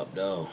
up, though.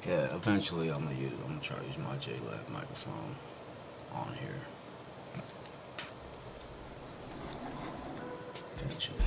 Yeah, eventually I'm gonna try to use my JLab microphone on here. Eventually.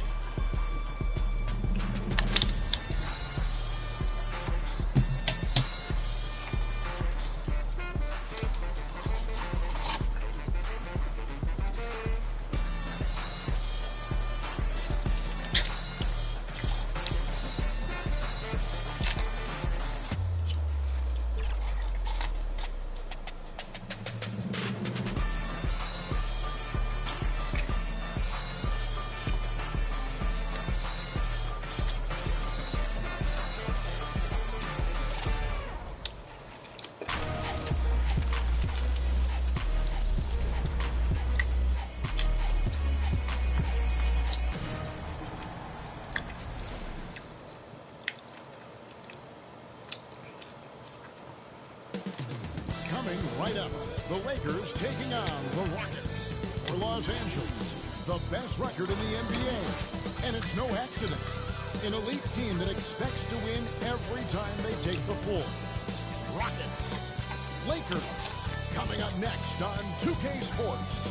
Right up, the Lakers taking on the Rockets. For Los Angeles, the best record in the NBA. And it's no accident. An elite team that expects to win every time they take the floor. Rockets. Lakers. Coming up next on 2K Sports.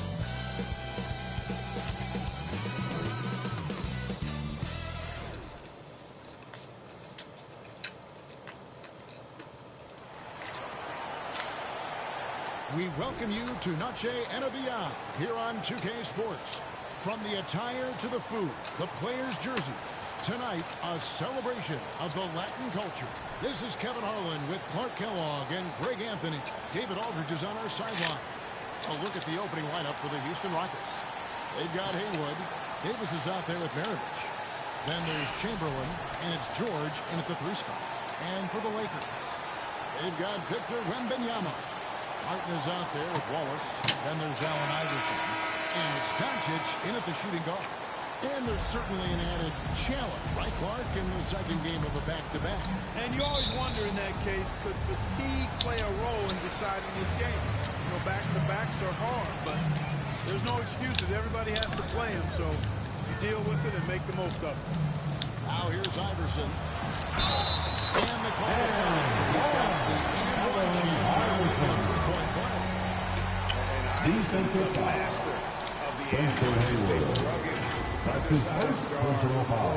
We welcome you to Noche and Beyond here on 2K Sports. From the attire to the food, the players' jerseys. Tonight, a celebration of the Latin culture. This is Kevin Harlan with Clark Kellogg and Greg Anthony. David Aldridge is on our sideline. A look at the opening lineup for the Houston Rockets. They've got Haywood. Davis is out there with Maravich. Then there's Chamberlain, and it's George in at the 3 spot. And for the Lakers, they've got Victor Wembanyama. Martin is out there with Wallace. Then there's Allen Iverson. And it's Doncic in at the shooting guard. And there's certainly an added challenge, right, Clark, in the second game of a back-to-back. And you always wonder in that case, could fatigue play a role in deciding this game? You know, back-to-backs are hard, but there's no excuses. Everybody has to play them, so you deal with it and make the most of it. Now here's Iverson. And the call fouls. He's got the and-one chance here with a three-point play. Defensive master of the end. That's his first personal foul.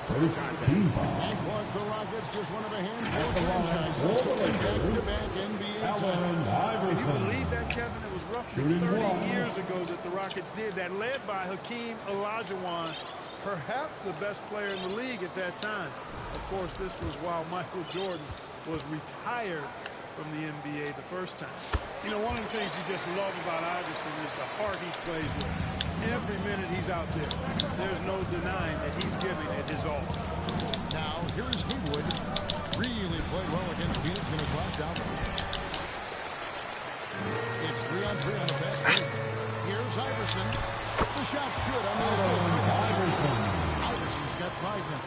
First team foul. And Clark, the Rockets, just one of a handful of franchises in back-to-back NBA titles. Can you believe that, Kevin? It was roughly 30 years ago that the Rockets did that, led by Hakeem Olajuwon, perhaps the best player in the league at that time. Of course, this was while Michael Jordan was retired from the NBA the first time. You know, one of the things you just love about Iverson is the heart he plays with. Every minute he's out there, there's no denying that he's giving it his all. Now, here's Haywood. Really played well against Phoenix in his last outing. It's 3-on-3 on the fast break. Here's Iverson. The shot's good on the assist. Iverson's got 5 now.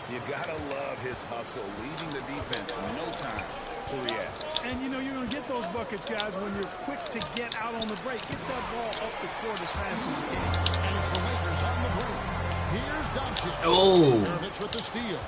You gotta love his hustle, leading the defense in no time to react. And you know you're gonna get those buckets, guys, when you're quick to get out on the break. Get that ball up the court as fast as you can. And it's the Lakers on the break. Here's Doncic. Oh. Maravich with the steal.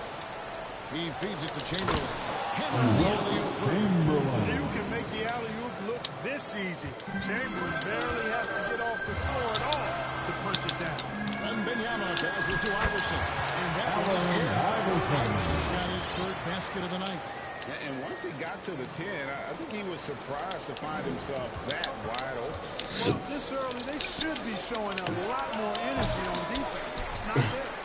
He feeds it to Chamberlain. Hammers the alley-oop through. You can make the alley-oop look this That's easy. Chamberlain barely has to get off the floor at all to punch it down. And Benyama passes to Iverson. And that was good. Iverson's got his third basket of the night. And once he got to the 10, I think he was surprised to find himself that wide open. Well, this early, they should be showing a lot more energy on defense. Not there.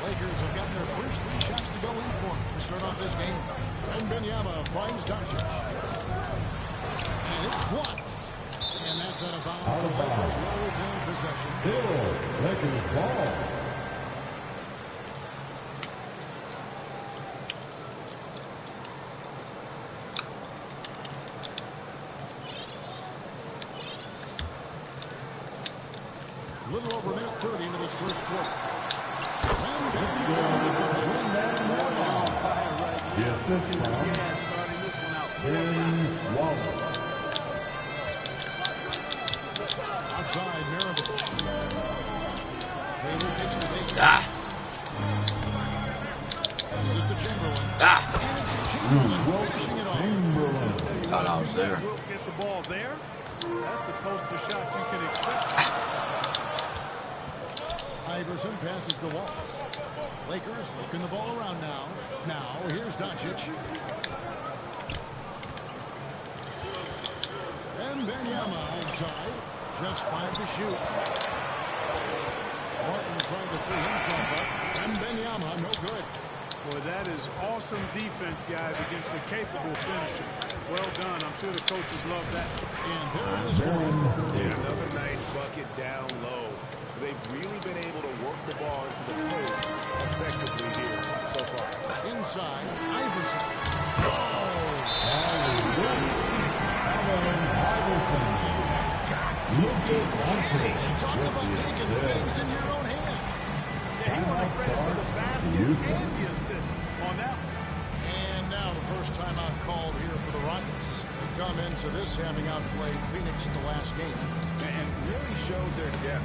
Lakers have gotten their first 3 shots to go in for to start off this game. And Benyama finds Doncic. And it's blocked. And that's out of bounds. The Lakers will retain possession. Still, Lakers ball. A little over a minute 30 into this first quarter. The assist from Starting this one out. Wallace. Outside, Maravich. Baylor takes the base. Passes it to Chamberlain. And it's Chamberlain finishing it off. Thought I was there. Will get the ball there. That's the poster shot you can expect. Iverson passes to Wallace. Lakers working the ball around now. Now, here's Doncic. And Benyama outside. Just 5 to shoot. Martin trying to free himself up. And Benyama, no good. Boy, that is awesome defense, guys, against a capable finisher. Well done. I'm sure the coaches love that. And there is one. Another nice bucket down low. They've really been able to work the ball into the post effectively here so far. Inside, Iverson. Talk about taking things in your own hand. Yeah, he wanted credit for the basket and the assist on that one. And now the first timeout called here for the Rockets. They come into this having outplayed Phoenix the last game. And really showed their depth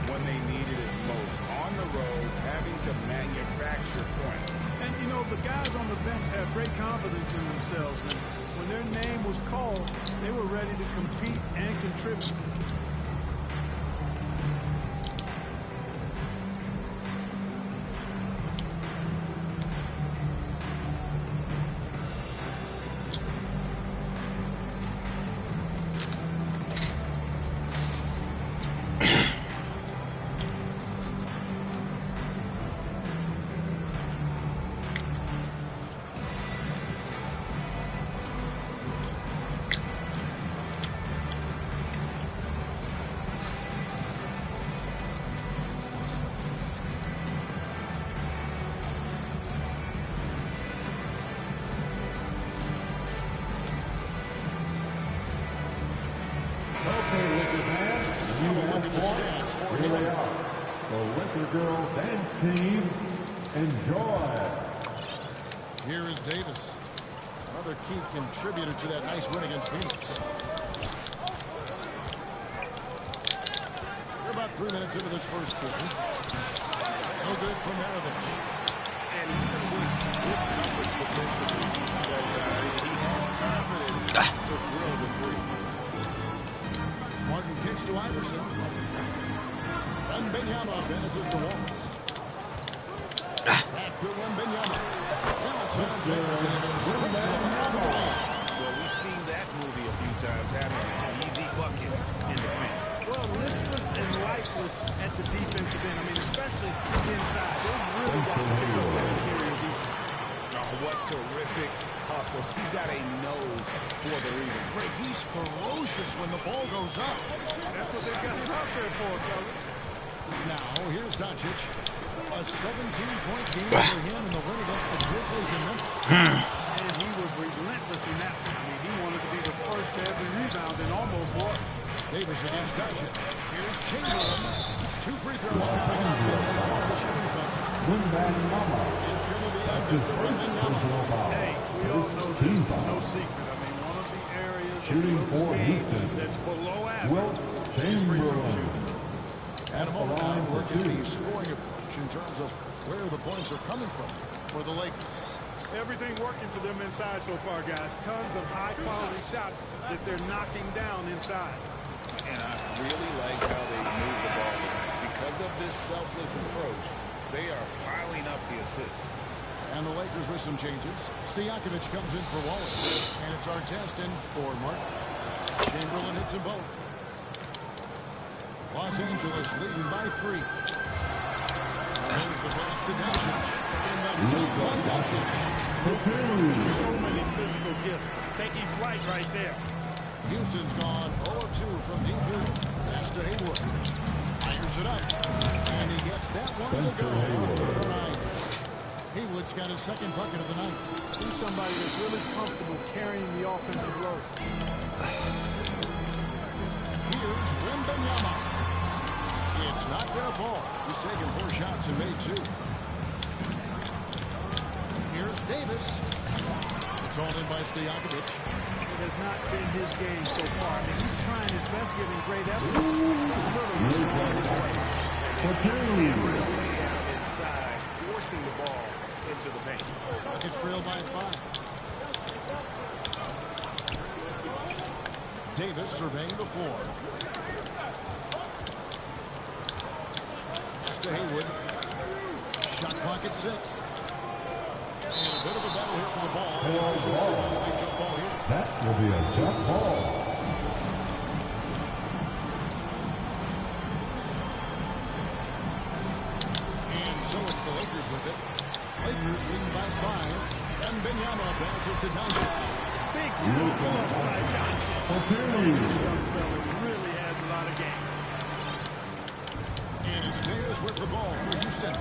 when they needed it most. On the road, having to manufacture points. And, you know, the guys on the bench have great confidence in themselves. And when their name was called, they were ready to compete and contribute. Here they are, the Laker Girl Dance Team. Enjoy. Here is Davis, another key contributor to that nice win against Phoenix. We're about 3 minutes into this first quarter. No good from Maravich. And even with good coverage defensively, he has confidence to drill the three. Martin kicks to Iverson. And Benyama passes to Wallace. Back to Benyama. Well, we've seen that movie a few times, having an easy bucket in the paint. Well, listless and lifeless at the defensive end. I mean, especially inside. They've really got to pick up that interior defense. Oh, what terrific hustle. He's got a nose for the rebound. Greg, he's ferocious when the ball goes up. That's what they've got him out there for, fellas. Now, here's Doncic. A 17-point game for him in the win against the Grizzlies in Memphis. And he was relentless in that one. I mean, he wanted to be the first to every rebound and almost was. Davis against Doncic. Here's Chamberlain. 2 free throws coming up. The shooting foul. It's going to be after Hey, we all know this is no secret. I mean, one of the areas Shooting of Will's for game Houston. that's below Wilt average is free throw shooting. Chamberlain. And a moment now, we're getting the scoring approach in terms of where the points are coming from for the Lakers. Everything working for them inside so far, guys. Tons of high-quality shots that they're knocking down inside. And I really like how they move the ball tonight. Because of this selfless approach, they are piling up the assists. And the Lakers with some changes. Stojakovic comes in for Wallace. And it's Artest in for Martin. Chamberlain hits them both. Los Angeles leading by 3. There's the pass to Doncic. In the top by Doncic. So many physical gifts. Taking flight right there. Houston's gone 0 of 2 from deep here. Pass to Hayward. Fires it up. And he gets that one to go off the front line. Haywood's got his second bucket of the night. He's somebody that's really comfortable carrying the offensive load. Here's Wembanyama. It's not going to fall. He's taken 4 shots and made 2. Here's Davis. It's hauled in by Stojakovic. It has not been his game so far. I mean, he's trying his best, giving great effort. Inside, forcing the ball into the paint. Rockets trail by 5. Davis surveying the floor. Pass to Haywood. Shot clock at 6. And a bit of a battle here for the ball. The officials say it's a jump ball here. That will be a jump ball. And so it's the Lakers with it. Lakers leading by 5. And Wembanyama passes to Doncic. Big time flush by Doncic. This young fella really has a lot of game. And it's Davis with the ball for Houston.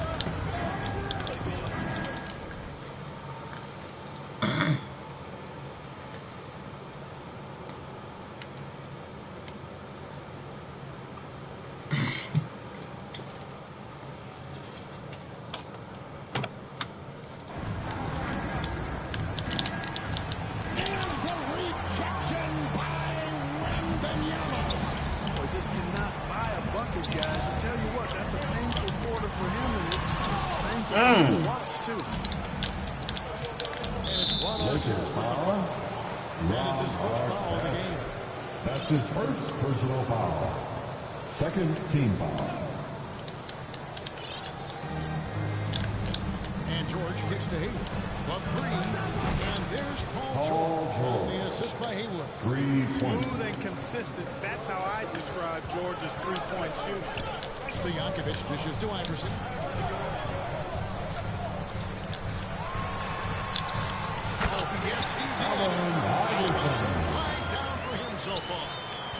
That's his first personal foul. Second team foul. And George kicks to Hayward. Love 3. And there's Paul George. On the assist by Hayward. 3 points. Smooth and consistent. That's how I describe George's three-point shooting. Stojakovic dishes to Iverson. Oh, yes, he did. Right down for him so far.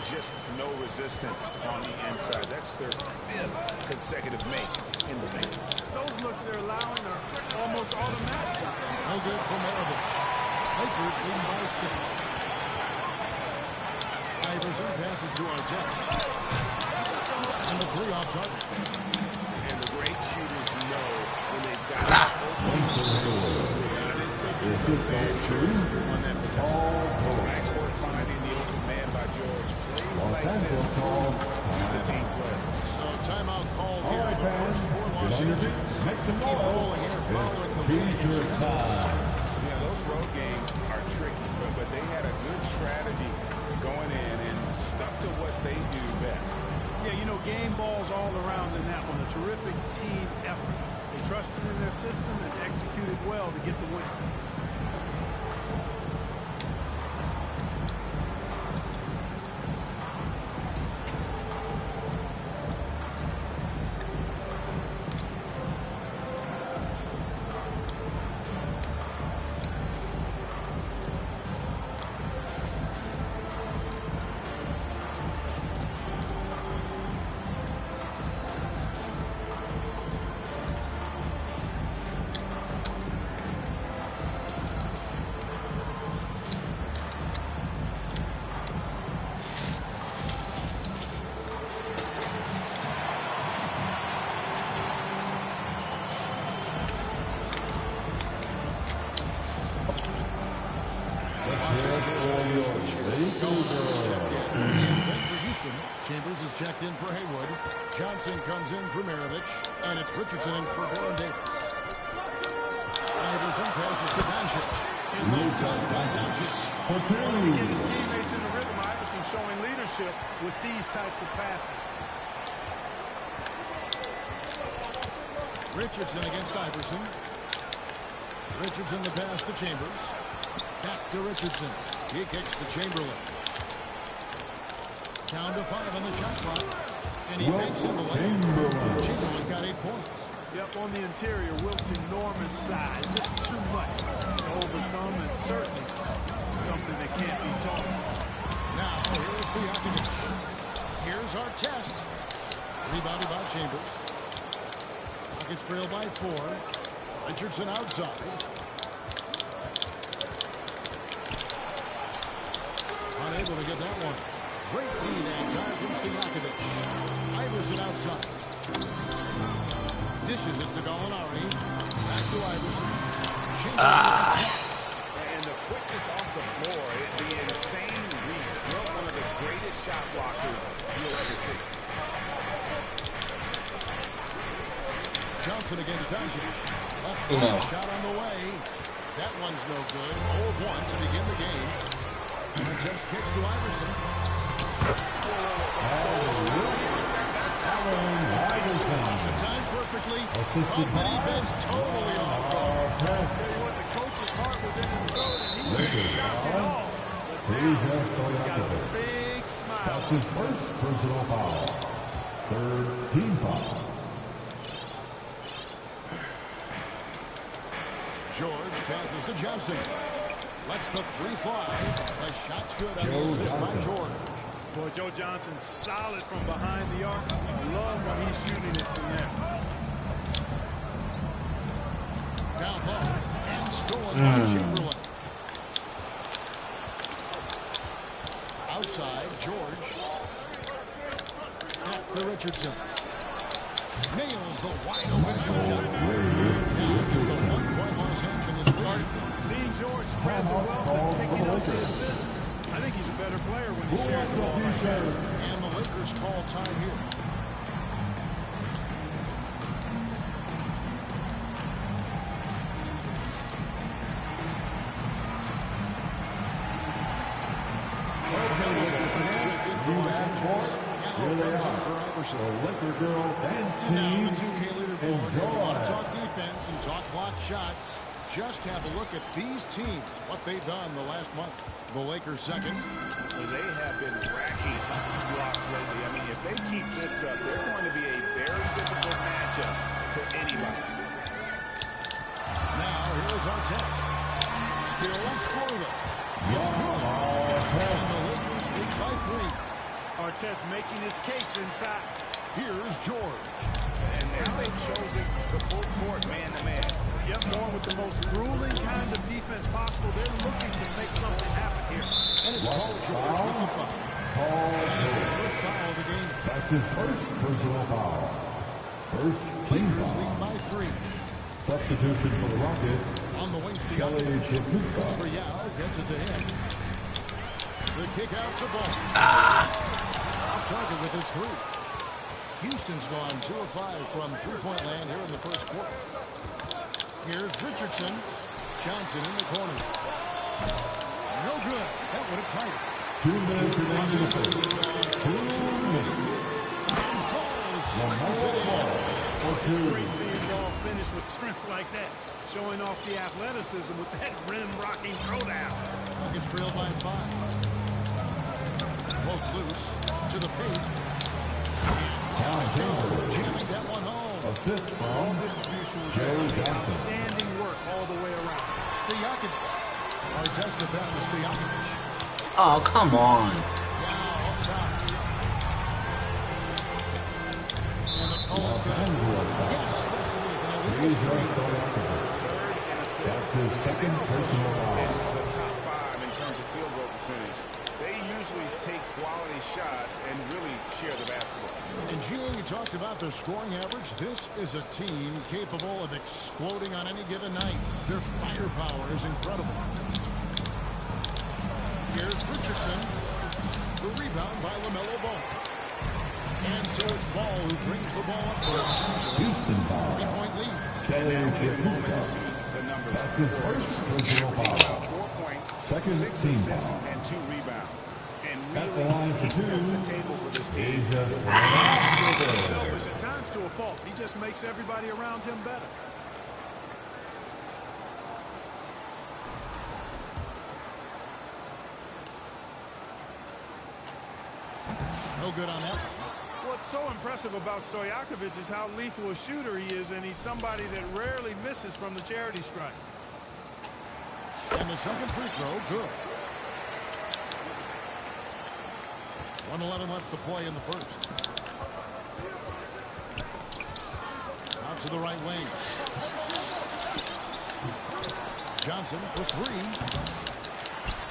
Just no resistance on the inside. That's their 5th consecutive make in the paint. Those looks they're allowing are almost automatic. No good for Maravich. Lakers leading by 6. Iverson passes to Artest. And the 3 off target. And the great shooters know when they've got it on that possession. Nice work finding the open man by George. Plays like this is the team play. So timeout called here. The first for Los Angeles. Keep rolling here following the lead. Yeah, those road games are tricky, but they had a good strategy going in and stuck to what they do best. Yeah, you know, game balls all around in that one. A terrific team effort. They trusted in their system and executed well to get the win. Chambers is checked in for Haywood. Johnson comes in for Maravich. And it's Richardson in for Baron Davis. Iverson passes to Doncic. And looped up by Doncic. To get his teammates in the rhythm, Iverson showing leadership with these types of passes. Richardson against Iverson. Richardson the pass to Chambers. Back to Richardson. He kicks to Chamberlain. Down to 5 on the shot clock. And he makes it the lane. Chamberlain got 8 points. Yep, on the interior, Wilt's enormous size. Just too much to overcome, and certainly something that can't be taught. Now, here's the Jokic. Here's our test. Rebounded by Chambers. Rockets trail by 4. Richardson outside. Unable to get that one. Great D that time from Stojakovic. Iverson outside. Dishes it to Gallinari. Back to Iverson. And the quickness off the floor, the insane reach. You're one of the greatest shot blockers you'll ever see. Johnson against Doncic. Shot on the way. That one's no good. 0-1 to begin the game. Just kicks to Iverson. Time perfectly. Caught the defense totally off guard. Tell you what, the coach's heart was in his throat, and he didn't shock at all. But now, he's got a big smile. That's his first personal foul. Third team foul. George passes to Johnson. Lets the 3 fly. The shot's good on the assist by George. Boy, Joe Johnson solid from behind the arc. Love when he's shooting it from there. Down low and stolen by Chamberlain. Outside, George. Back to Richardson. Nails the wide open jump shot. Now here's the 1-point Los Angeles lead. Seeing George spread the wealth and picking up the assist, I think he's a better player when he's sharing the ball like that. And the Lakers call time here. The Laker girl and now team. the 2K leaderboard. If you want to talk defense and talk block shots, just have a look at these teams, what they've done the last month. The Lakers second. They have been racking up blocks lately. I mean, if they keep this up, they're going to be a very difficult matchup for anybody. Now, here's our test. Still scoreless. It's good. And the Lakers lead by 3. Artest making his case inside. Here's George. And now they've chosen the full court man-to-man. Yep, going with the most grueling kind of defense possible. They're looking to make something happen here. And it's Paul George with the foul. That's his first foul of the game. That's his first personal foul. First team Lakers lead foul. by 3. Substitution for the Rockets. On the wings to Kelly Jokic. ChiefmalottoPapi. Looks for Yao. Gets it to him. The kick out to Ball. Off target with his 3. Houston's gone 2 of 5 from three-point land here in the first quarter. Here's Richardson. Johnson in the corner. No good. That would have tied it. 2 minutes remaining in the first. 2 minutes. And Ball's It's great seeing ball finish with strength like that. Showing off the athleticism with that rim-rocking throwdown. Nuggets trail by 5. Poke loose to the paint. Jamming that one home. Assist Ball from distribution was Joe there. Johnson. Outstanding work all the way around. Stojakovic. Artest the pass to Stojakovic. Oh, come on. Now up top. And the call is good. Yes, it is. An illegal screen. That's his second personal foul. It's the top 5 in terms of field goal percentage. They usually take quality shots and really share the basketball. And Gio, you talked about their scoring average. This is a team capable of exploding on any given night. Their firepower is incredible. Here's Richardson. The rebound by LaMelo Ball. And so it's Ball who brings the ball up for Los Angeles. Houston foul. 3-point lead. Kelly Moment to ChiefmalottoPapi. see the numbers Iverson. That's his first personal foul. 4 points, Second 6 team assists, foul. and 2 rebounds. And At the really, line for he sets two, the table for this team. Selfish at times to a fault. He just makes everybody around him better. No good on that. What's so impressive about Stojakovic is how lethal a shooter he is, and he's somebody that rarely misses from the charity stripe. And the second free throw, good. 1:11 left to play in the first. Out to the right wing. Johnson for three.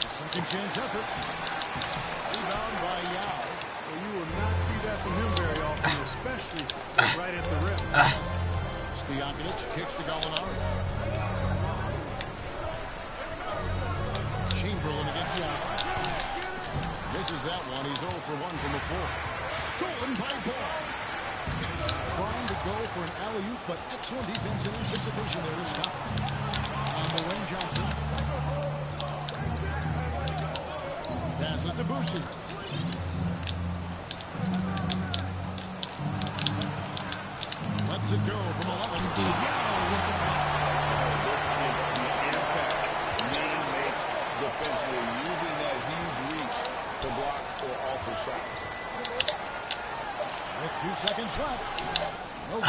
Second chance effort. Rebound by Yao. Well, you will not see that from him very often, especially right at the rim. Stojakovic kicks to Gallinari. Chamberlain against Yao. Misses that one. He's 0 for 1 from the floor. Stolen by Paul. Trying to go for an alley-oop, but excellent defense and anticipation there to stop him. On the wing, Johnson. Passes to Bushi. Lets it go from 11. This is the impact Maine makes defensively, using that huge reach to block or alter shots. With 2 seconds left. No good.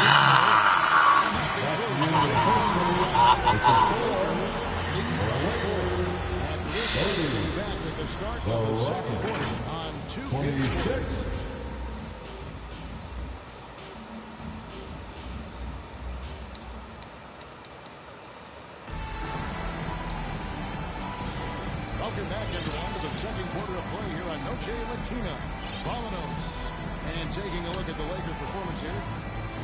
Back at the start of the second quarter on 2-6. Welcome back, everyone, to the second quarter of play here on Noche Latina. Vámonos. And taking a look at the Lakers' performance here.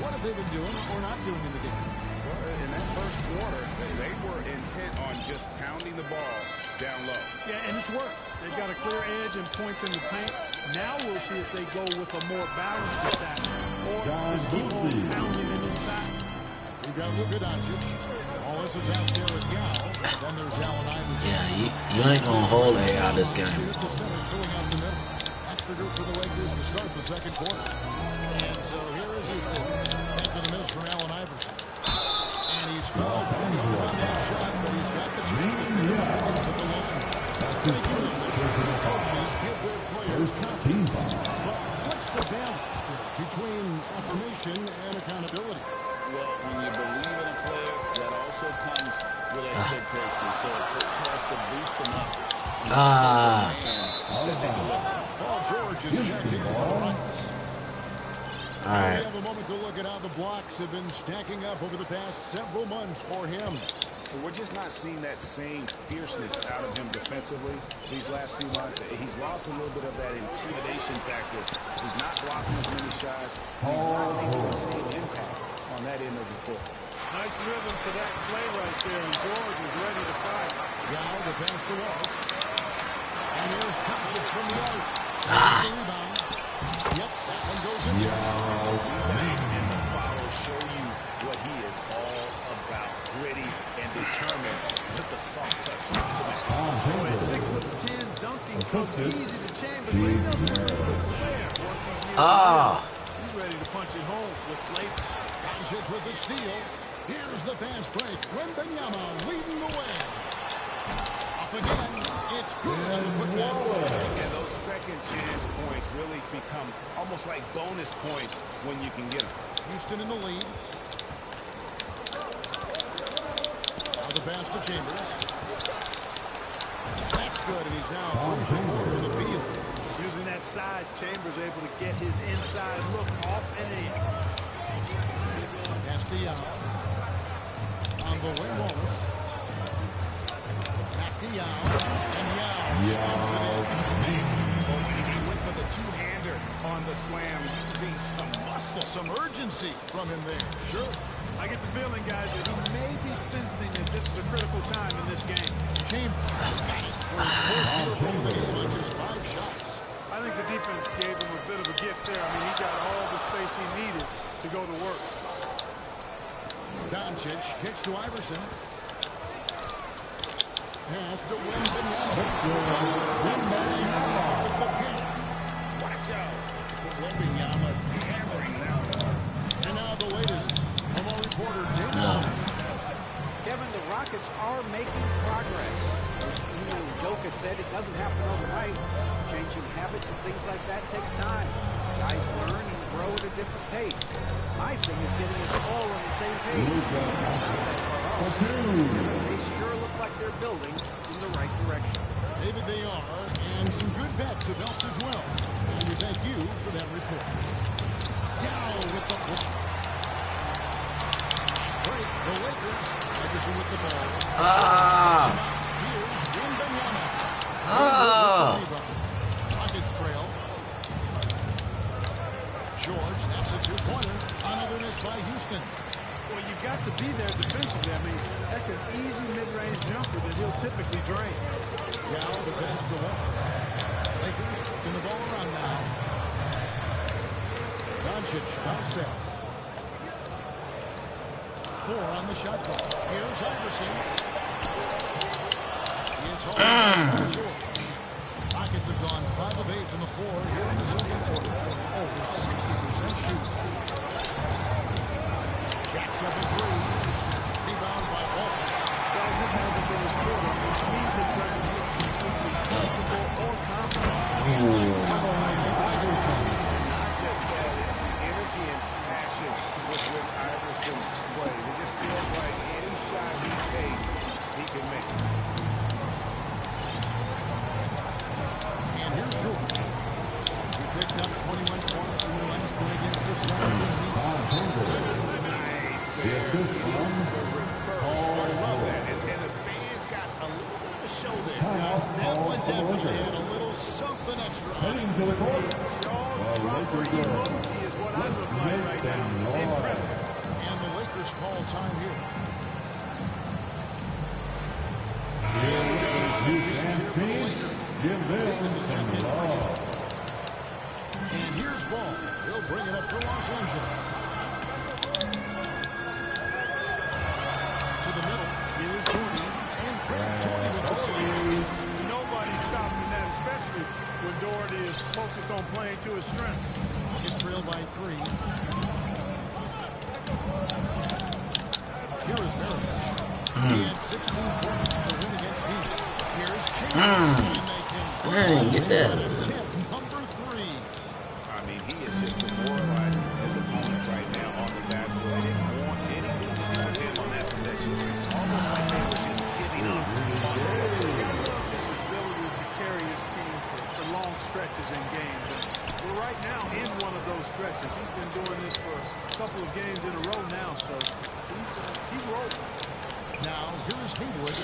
What have they been doing or not doing in the game? Well, in that first quarter, they were intent on just pounding the ball down low. Yeah, and it's worked. They've got a clear edge and points in the paint. Now we'll see if they go with a more balanced attack or just keep on pounding it inside. We've got Luka Doncic. All this is out there with Yao. Then there's Allen Iverson. Yeah, you ain't gonna hold AI this game. The center filling out the middle. That's the group for the Lakers to start the second quarter. And so here is Houston after the miss from Allen Iverson. And he's fouled on that shot, but he's got the chance to pick up points at the line. Coaches give their players confidence. But what's the balance between affirmation and accountability? Well, when you believe in a player, that also comes with expectations. So a coach has to boost them up. Paul George is checked in for the Rockets. All right. We have a moment to look at how the blocks have been stacking up over the past several months for him. We're just not seeing that same fierceness out of him defensively these last few months. He's lost a little bit of that intimidation factor. He's not blocking as many shots. He's not making the same impact on that end of the floor. Nice rhythm to that play right there, and George is ready to fight. Now the pass to Ross. And there's conflict from the arc. Rebound. Yep, that one goes in. And the fouls show you what he is all about. Gritty and determined with the soft touch to make. At 6'10", dunking comes easy to Chambers, but he doesn't have the flair once he's near the rim. He's ready to punch it home with flavor. Doncic with the steal. Here's the fast break. Wembanyama leading the way. Up again. It's good on the putback. And those second chance points really become almost like bonus points when you can get them. Houston in the lead. Now the pass to Chambers. That's good, and he's now 3 for 4 to the field. Using that size, Chambers able to get his inside look off and in. Pass to Yao. On the wing, Wallace. Back to Yao. And Yao. He went for the two-hander on the slam. See some muscle, Some urgency from him there. Sure. I get the feeling, guys, that he may be sensing that this is a critical time in this game. Chambers got it for his fourth field goal of the game on just 5 shots. I think the defense gave him a bit of a gift there. I mean, he got all the space he needed to go to work. Doncic kicks to Iverson. Pass to Wembanyama. Watch out. Wembanyama hammering that one. And now the latest from our reporter, Dana. Kevin, the Rockets are making progress. You know, Joker said it doesn't happen overnight. Changing habits and things like that takes time. Guys learn and grow at a different pace. My thing is getting us all on the same page. They sure look like they're building in the right direction. Maybe they are, and some good vets have helped as well. And we thank you for that report. Yao with the block. Break, the Lakers. Anderson with the ball. Here's Wembanyama. Rockets trail. George, that's a two-pointer. Another miss by Houston. Well, you've got to be there defensively. I mean, that's an easy mid-range jumper that he'll typically drain. Now the pass to Wallace. Lakers in the ball around now. Doncic, bounce pass. 4 on the shot clock. Here's Iverson. It's home. Rockets have gone 5 of 8 from the floor here in the second quarter. Over 60% shooting. Jacks up a 3. Rebound by Wallace. Guys, this hasn't been his quarter, which means this doesn't look completely comfortable or confident. Not just that, it's the energy and passion with which Iverson plays. It just feels like any shot he takes, he can make it. And here's George. He picked up 21 points in the last one against the Suns. Nice there. The reverse. I love that. And the fans got a little bit of a show there. That one definitely had a little something extra. Heading to the court. Dropper emoji is what I look like right now. Incredible. And the Lakers call time here. Jim Davis and Law. And here's Ball. He'll bring it up for Los Angeles. To the middle. Here's Jordan. And Jordan with the save. Nobody's stopping that, especially when Doherty is focused on playing to his strengths. It's trailed by 3. Here is Maric. He had 16 points to win against Phoenix. Here's Chase. Get that. Number 3. I mean, he is just demoralizing his opponent right now on the backboard. They didn't want anything to do with him on that possession. Almost like they were just giving up. His ability to carry his team for long stretches in games. And we're right now in one of those stretches. He's been doing this for a couple of games in a row now, so he's rolling. Now, here's Haywood.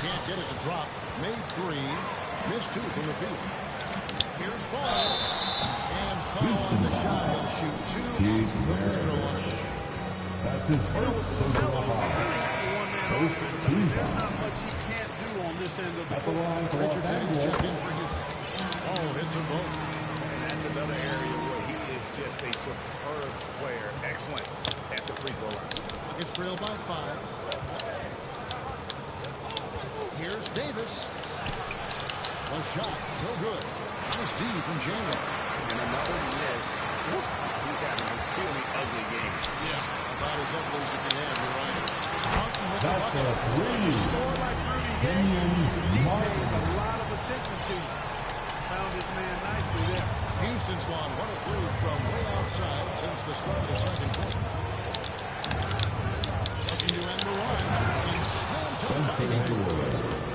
Can't get it to drop. Made 3. Missed 2 from the field. Here's Ball. And foul on the shot. He'll shoot 2 from the free throw line. That's his first personal foul. There's not much he can't do on this end of the At the line for Los Richardson is Angeles. checked in for Houston. Oh, hits them both. And that's another area where he is just a superb player. Excellent at the free throw line. It's trailed by 5. Here's Davis. A shot. No good. Nice D from James. And another miss. He's having a really ugly game. Yeah, about as ugly as it can have. You're right. Mountain with the That's a bucket. 3. Score like Rudy Gay. Deep pays a lot of attention to. Found his man nicely there. Houston's gone 1 of 3 from way outside since the start of the second quarter. Looking to end the run. And slammed to the bucket.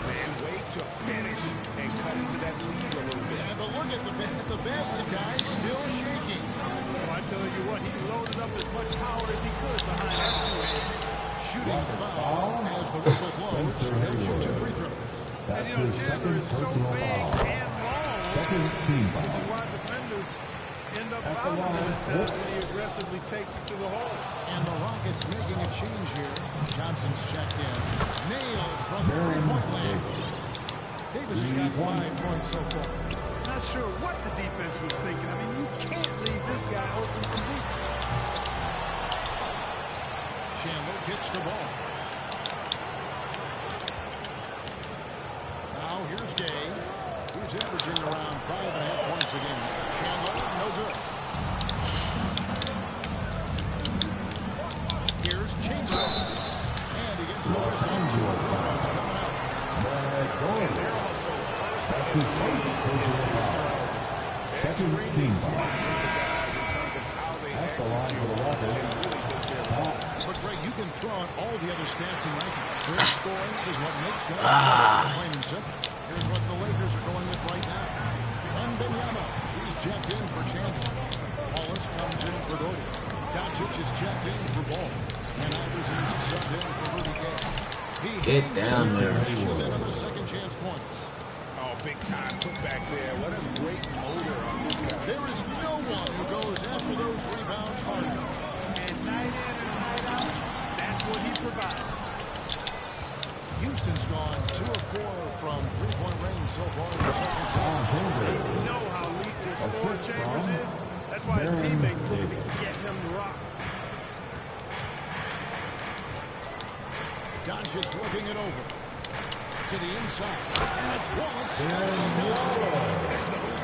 Man, wait to finish and cut into that lead a little bit. Yeah, but look at the basket guy still shaking. Well, I tell you what, he loaded up as much power as he could behind that 2 hands. Shooting foul as the whistle blows. He'll shoot 2 free throws. That's And, his Chandler second is so personal big foul. and long, Second team which is foul. why defenders end up At the fouling him line. at times when he aggressively takes it to the hole. And the Rockets making a change here. Johnson's checked in. Nailed from three-point land. Davis has got 5 points so far. Not sure what the defense was thinking. I mean, you can't leave this guy open from deep. Chandler gets the ball. He's averaging around 5.5 points a game. Chandler, no good. Here's Chancellor. And he gets the whistle. 2 free throws coming out. That's his first personal foul. Second team foul. At the line for the Rockets. But Greg, you can throw out all the other stats in Nike. Their scoring is what makes them plain and simple. Here's what the Lakers are going with right now. Wembanyama, he's checked in for Chandler. Wallace comes in for Doty. Doncic is checked in for Ball. And Iverson's subbed in for Rudy Gay. Get down there. Finishes in on the second chance points. Oh, big time put back there. What a great motor on this guy. There is no one who goes after those rebounds harder. And night in and night out, that's what he provides. Houston's gone 2 of 4 from three-point range so far in the second half. They know how lethal score Chambers is. That's why his teammates look to get him to rock. Doncic looking it over. To the inside. And it's Wallace. Those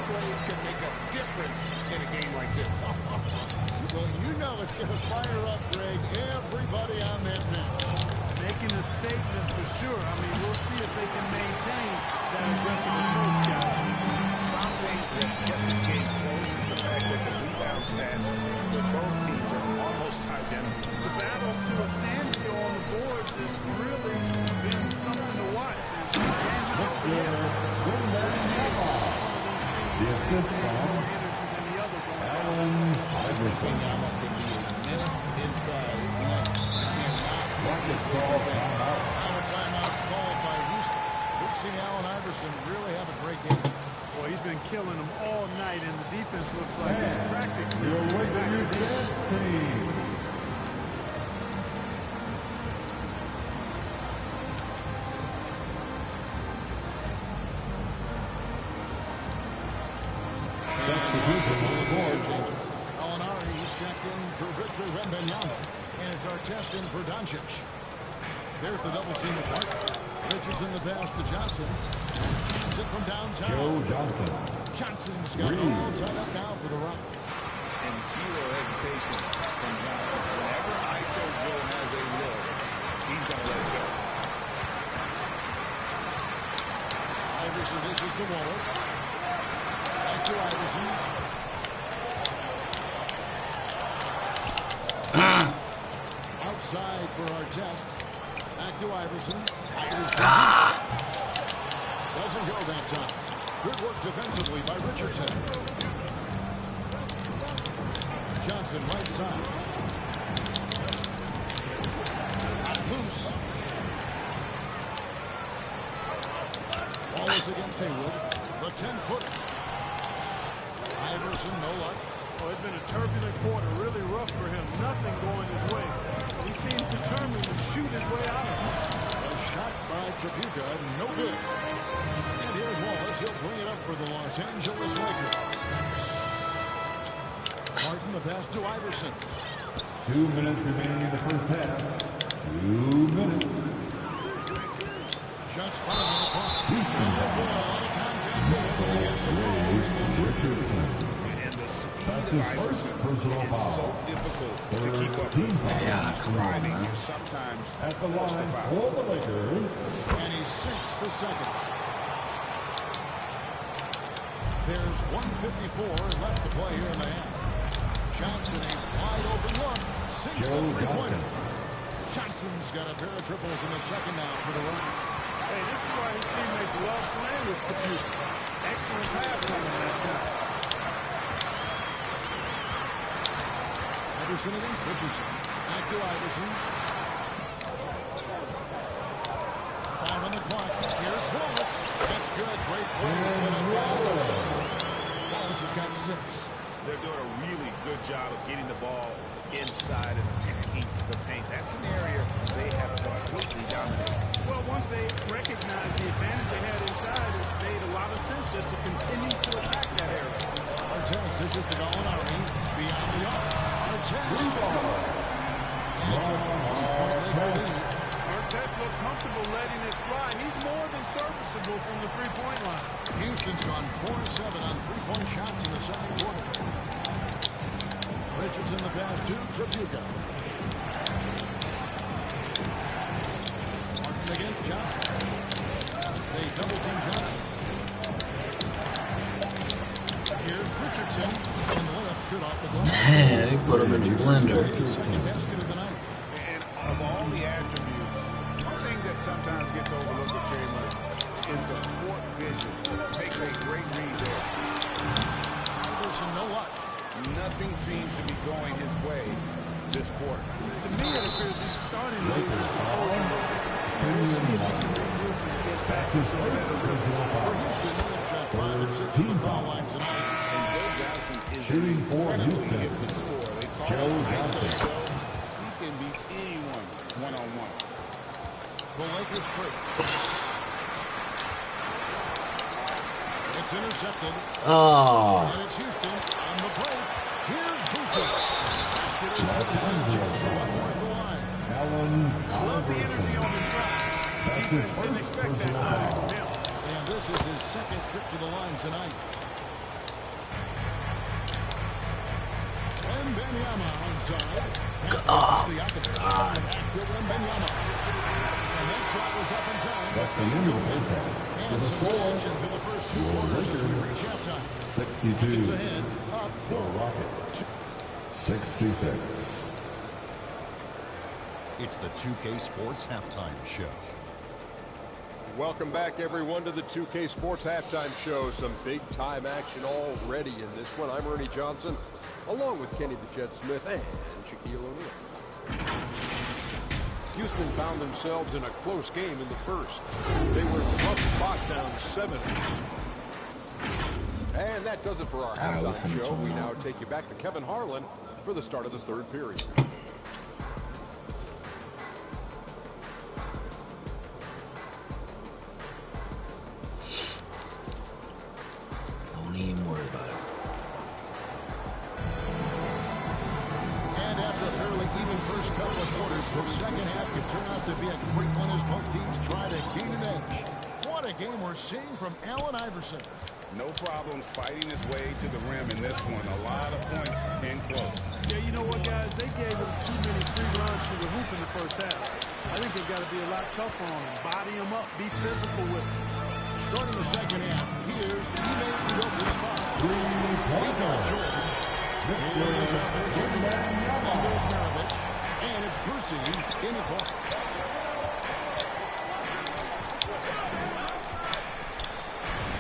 plays can make a difference in a game like this. Well, you know it's going to fire up, Greg, everybody on that bench. Making a statement for sure. I mean, we'll see if they can maintain that aggressive approach, guys. Something that's kept this game close is the fact that the rebound stats for both teams are almost identical. The battle to a standstill on the boards has really been something to watch. The assist from Allen Iverson. Can be a menace inside, isn't it? Rockets call timeout. Now a timeout called by Houston. We've seen Allen Iverson really have a great game. Boy, he's been killing them all night, and the defense looks like it's practically Your Lakers dance team. Alinari, he's checked in for Victor Wembanyama. And it's Artest in for Doncic. There's the double team at Marks. Richardson the pass to Johnson. Johnson from downtown. Joe Johnson. Johnson's got it all tied up now for the Rockets. And zero hesitation from Johnson. Whenever ISO Joe has a look, he's going to let it go. Iverson dishes to Wallace. Back to Iverson. Outside for Artest. Back to Iverson. Fires. Doesn't go that time. Good work defensively by Richardson. Johnson right side. Not loose. Wallace against Haywood. The 10-footer. Iverson, no luck. Oh, it's been a turbulent quarter, really rough for him. Nothing going his way. He seems determined to shoot his way out of it. A shot by Trabuca, no good. And here's Wallace. He'll bring it up for the Los Angeles Lakers. Martin, the pass to Iverson. 2 minutes remaining in the first half. 2 minutes. Just 5 on the clock. Houston. Richardson. That's his first personal foul. So difficult to Third keep up team with. foul. Yeah, come on, man. Sometimes At the line for the Lakers. And he sinks the second. There's 1:54 left to play here in the half. Johnson, a wide open look. Sinks the three-pointer. Johnson's got a pair of triples in the second now for the Rockets. Hey, this is why his teammates love playing with Papi. Excellent pass coming that time. Iverson against Richardson. Back to Iverson. 5 on the clock. Here's Wallace. That's good. Great play. Set up by Iverson. Wallace has got 6. They're doing a really good job of getting the ball inside and attacking the paint. That's an area they have completely dominated. Well, once they recognized the advantage they had inside, it made a lot of sense just to continue to attack that area. Artest dishes to Gallinari. Beyond the arc. Artest. And it's a 3-point Laker lead. Test looked comfortable letting it fly. He's more than serviceable from the three-point line. Houston's gone 4-7 on three-point shots in the second quarter. Richardson the pass to Tripucka. Martin against Johnson. They double-team Johnson. Here's Richardson. And the layup's good off the glass. Man, they put him in the blender. Second basket of the night. And of all the attributes, one thing that sometimes gets overlooked with Chamberlain is the court vision. Makes a great read there. Iverson, no luck. Nothing seems to be going his way this quarter. To me, it appears he's starting to lose his composure. We'll see if he can regroup and get back into a better rhythm. For Houston, they've shot 5 of 6 from the foul line tonight. And Joe Johnson is Shooting an for incredibly Houston. gifted scorer. They call Joe him Johnson. ISO Joe. He can beat anyone one-on-one. The Lakers free. It's intercepted. Oh, And it's Houston on the break. Here's Boosie. Basket is good. Chance for 1 more at the line. Love the energy on the drive. Defense didn't expect that line from him. And this is his second trip to the line tonight. Wembanyama onside. Back to Wembanyama. And that shot was up in time. That's the end of the first half. And some action for the first 2 quarters as we reach halftime. 62. It's ahead, up The 4. Rockets. 66. It's the 2K Sports Halftime Show. Welcome back, everyone, to the 2K Sports Halftime Show. Some big-time action already in this one. I'm Ernie Johnson, along with Kenny the Jet Smith and Shaquille O'Neal. Houston found themselves in a close game in the first. They were in a rough spot down 7. And that does it for our halftime show. We now take you back to Kevin Harlan for the start of the third period. don't even worry about it. And after a fairly even first couple of quarters, the second half could turn out to be a great one as both teams try to gain an edge. What a game we're seeing from Allen Iverson. No problems fighting his way to the rim in this one. A lot of points in close. Yeah, you know what, guys? They gave him too many free runs to the hoop in the first half. I think they've got to be a lot tougher on him. Body him up. Be physical with him. Starting the second half, here's Ime Udoka. Three-pointer. Here's Maravich. And it's Brucey in the corner.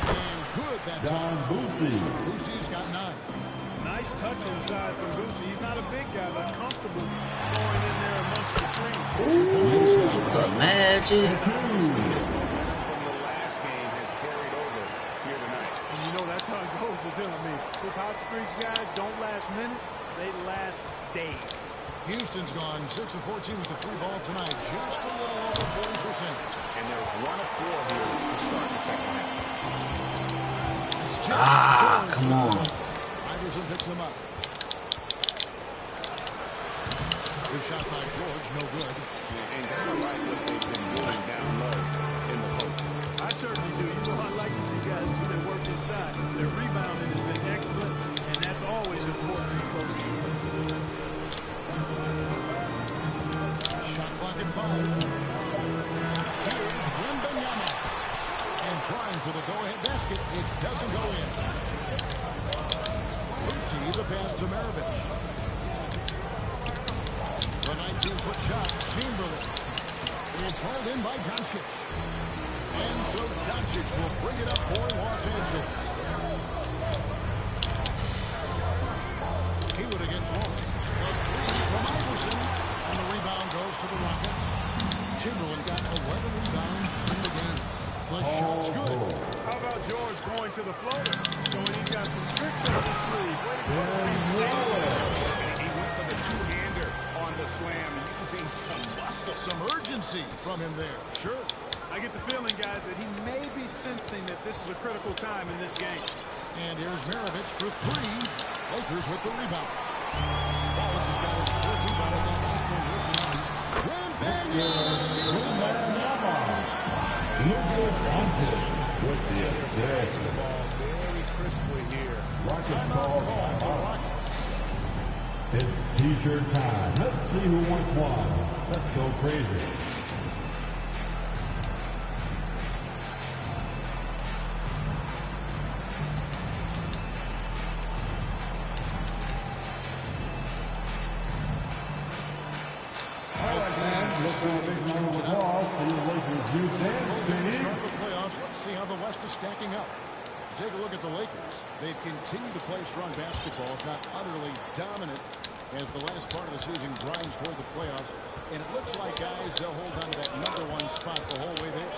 And good that time. Brucey's got 9. Nice touch inside from Boosie. He's not a big guy, but comfortable going in there amongst the three. The magic. From the last game has carried over here tonight. And you know that's how it goes with him. I mean, his hot streaks, guys, don't last minutes. They last days. Houston's gone 6 of 14 with the free ball tonight. Just a little over 40%. And they're 1 of 4 here to start the second half. Come on. Iverson picks him up. Good shot by George, no good. And kind of like what they've been doing down low in the post. I certainly do. You know, I like to see guys do their work inside. Their rebounding has been excellent, and that's always important in close games. Shot clock at 5. Here's Wembanyama. And trying for the go-ahead basket. It doesn't go in. Lucy, the pass to Maravich. The 19-foot shot, Chamberlain. It's hauled in by Doncic. And so Doncic will bring it up for Los Angeles. Haywood against Wallace. The 3 from Iverson. And the rebound goes to the Rockets. Chamberlain got 11 rebounds in the game. The shot's good. How about George going to the floater? Showing he's got some tricks up his sleeve. Way to go. He went for the two-hander on the slam, using some muscle. Some urgency from him there. Sure. I get the feeling, guys, that he may be sensing that this is a critical time in this game. And here's Maravich for 3. Lakers with the rebound. Wallace has got his 4th rebound at that last one here tonight. With the assist. Very crisply here. Rockets call Rockets. It's t-shirt time. Let's see who wants one. Let's go crazy. Let's see how the West is stacking up. Take a look at the Lakers. They've continued to play strong basketball, not utterly dominant as the last part of the season grinds toward the playoffs. And it looks like, guys, they'll hold on to that #1 spot the whole way there.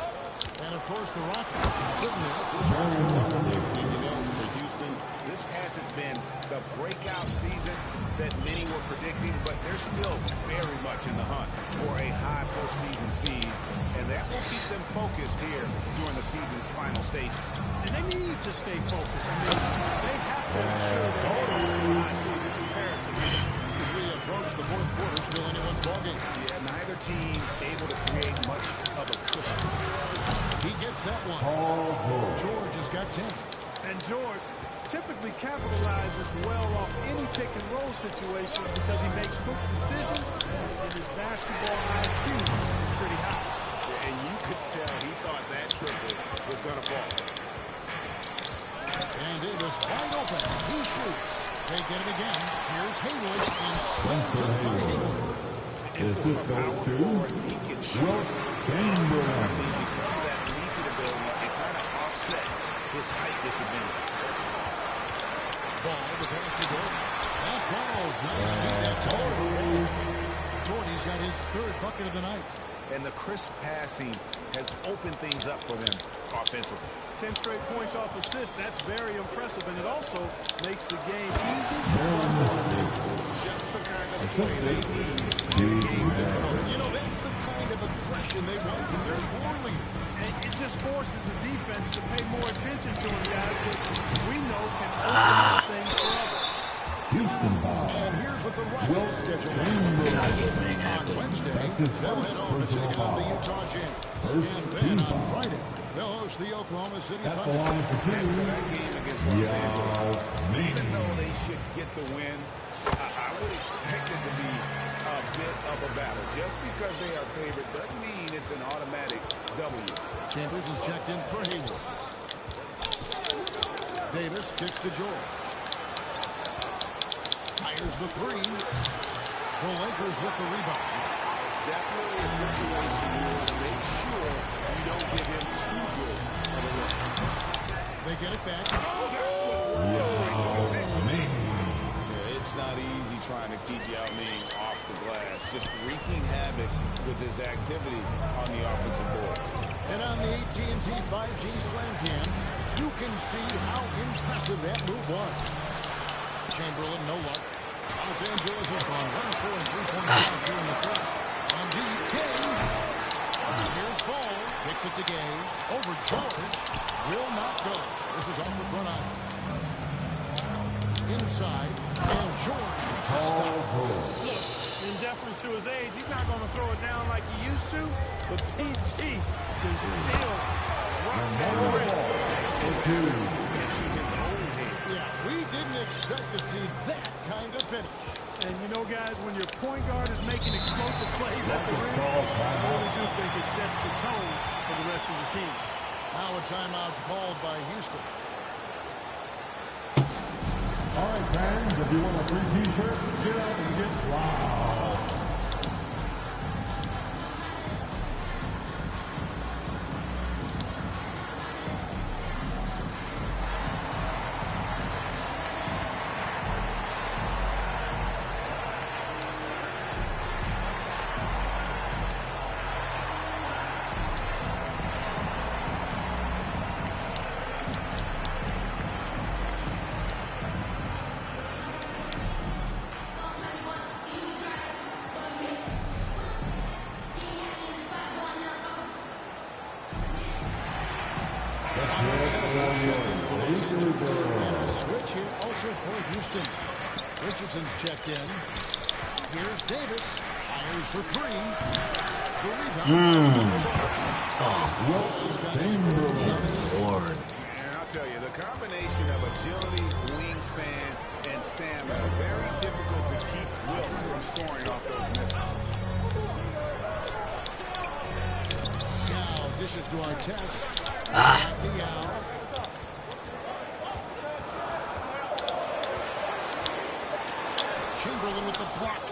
And, of course, the Rockets sitting there. You know, for Houston, this hasn't been the breakout season that many were predicting, but they're still very much in the hunt for a high postseason seed, and that will keep them focused here during the season's final stages. And they need to stay focused. I mean, they have to ensure they get to the high seed. It's imperative. As we approach the fourth quarter, still anyone's ballgame. Yeah, neither team able to create much of a cushion. He gets that one. George has got 10. And George typically capitalizes well off any pick-and-roll situation because he makes quick decisions, and his basketball IQ is pretty high. Yeah, and you could tell he thought that triple was going to fall. And Davis wide open. He shoots. They get it again. Here's Haywood and slammed up by Haywood. This is goes to Wilt Chamberlain. Because of that leaping ability, it kind of offsets his height disadvantage. Ball to pass to Gordon. That falls. Nice feed that time. Jordy's got his 3rd bucket of the night. And the crisp passing has opened things up for them offensively. 10 straight points off assists. That's very impressive, and it also makes the game easy. Just the kind of play they need. You know, that's the kind of aggression they want from their floor leader. And it just forces the defense to pay more attention to him, guys, which we know can open up things for others. Houston ball. And here's what the Wilt Rockets schedule Chamberlain. on Wednesday. That's his They'll first head over to take personal on the foul. Utah Jazz. First And team then on foul. Friday, they'll host the Oklahoma City That's the Thunder. line for two. That game against Los Angeles, Yao even Ming. though they should get the win, I would expect it to be a bit of a battle. Just because they are favored doesn't mean it's an automatic W. Chambers is checked in for Haywood. Davis kicks to George. Fires the 3. The Lakers with the rebound. Definitely a situation here to make sure you don't give him too good of a look. They get it back. Yao Ming. Yeah, it's not easy trying to keep Yao Ming off the glass. Just wreaking havoc with his activity on the offensive board. And on the AT&T 5G Slam Cam, you can see how impressive that move was. Chamberlain, no luck. Los Angeles has gone 1-4 and 3-point shots here in the third. On deep, Gay. Here's Ball. Kicks it to Gay. Over George. Will not go. This is off the front iron. Inside. And George. Look, in deference to his age, he's not going to throw it down like he used to, but PG can still rock that rim. Yeah, we didn't expect to see that kind of finish. And you know, guys, when your point guard is making explosive plays at the rim, I really do think it sets the tone for the rest of the team. Now a timeout called by Houston. All right, fans, if you want a free t-shirt, get out and get loud. And a switch here also for Houston. Richardson's checked in. Here's Davis. High Goes for three. The rebound. Lord. And I'll tell you, the combination of agility, wingspan, and stamina, very difficult to keep Wilt from scoring off those misses. Now dishes to our test. Chamberlain with the block.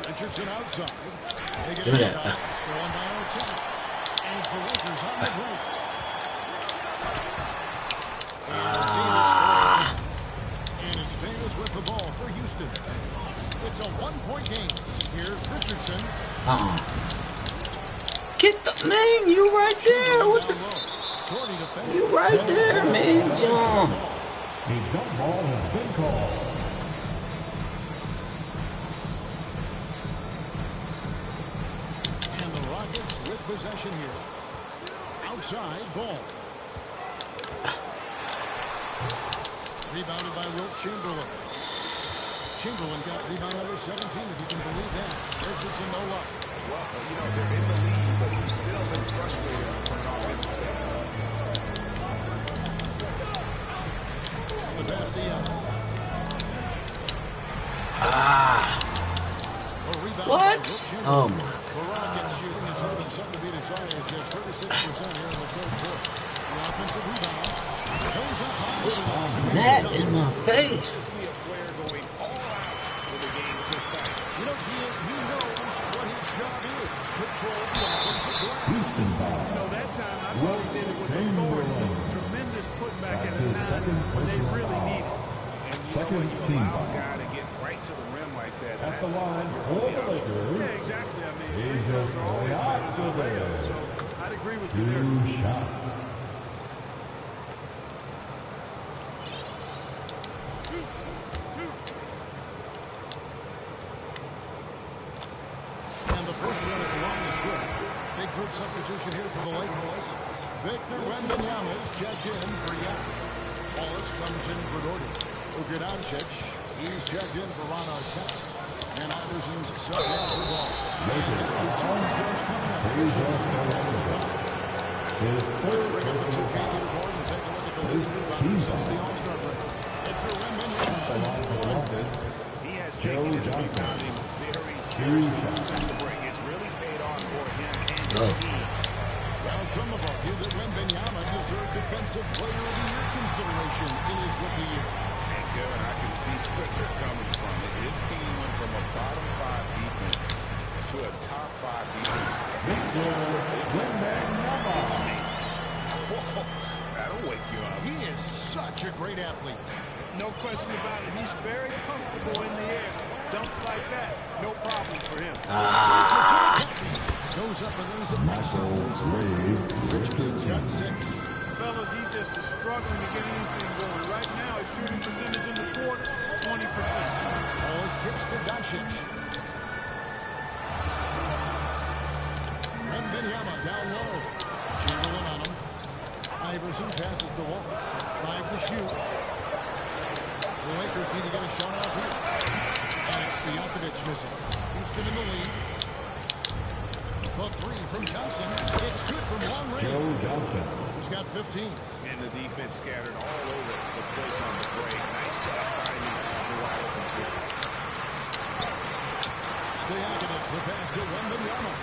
Richardson outside. They get it out. Stolen by our test. And it's the Lakers on the break. And it's Davis with the ball for Houston. It's a one-point game. Here's Richardson. Get the man, you right there. What the? You right there, man, John. A jump ball has been called. And the Rockets with possession here. Outside ball. Rebounded by Wilt Chamberlain. Chamberlain got rebound number 17, if you can believe that. Richardson no luck. Well, you know, they're in the lead, but he's still been frustrated from an offensive standpoint. The pass to Young. What? Oh my God. The Rockets shooting is leaving something to be desired. Just 36% here in the third quarter. The offensive rebound goes up high. That in my face. See a player going all out with the game this time. You know, he knows what his job is. Control the offensive glass. Houston ball. You know, that time I thought he did it with authority. Tremendous putback at a time when they really need it. And you Second know, when you team allow a foul. guy to get right to the rim like that, At the that's line for the Lakers. Yeah, exactly. I mean, He's free throws just are always going out better than to layups, there. so I'd agree with you there. Two shots. And the first one at the line is good. Big group substitution here for the Lakers. Victor Wembanyama is checked in for Young. Wallace comes in for Gordon. Ugodoncic, he's checked in for Ron Artest. And Iverson's subbed in for Ball. And two free coming up. Let's bring up the 2K leaderboard and take a look at the lead rebounders since the All-Star break. Victor Wembanyama. he has taken his rebounding very seriously since the break. It's really paid off for him and his team. Well, some have argued that Wembanyama deserved Defensive Player of the Year consideration in his rookie year. And Kevin, I can see where they're coming from. His team went from a bottom 5 defense to a top 5 defense. That'll wake you up. He is such a great athlete. No question about it. He's very comfortable in the air. Dunks like that, no problem for him. Goes up and there's a pass. Richardson's got 6. Fellas, he just is struggling to get anything going. Right now, his shooting percentage in the quarter, 20%. Wallace kicks to Doncic. Wembanyama down low. Chamberlain on him. Iverson passes to Wallace. 5 to shoot. The Lakers need to get a shot off here. And it's Stojakovic missing. Houston in the lead. The 3 from Johnson. It's good from long range. Joe Johnson. He's got 15. And the defense scattered all over the place on the break. Nice job finding the wide open kick. Stojakovic, the pass to Wembanyama.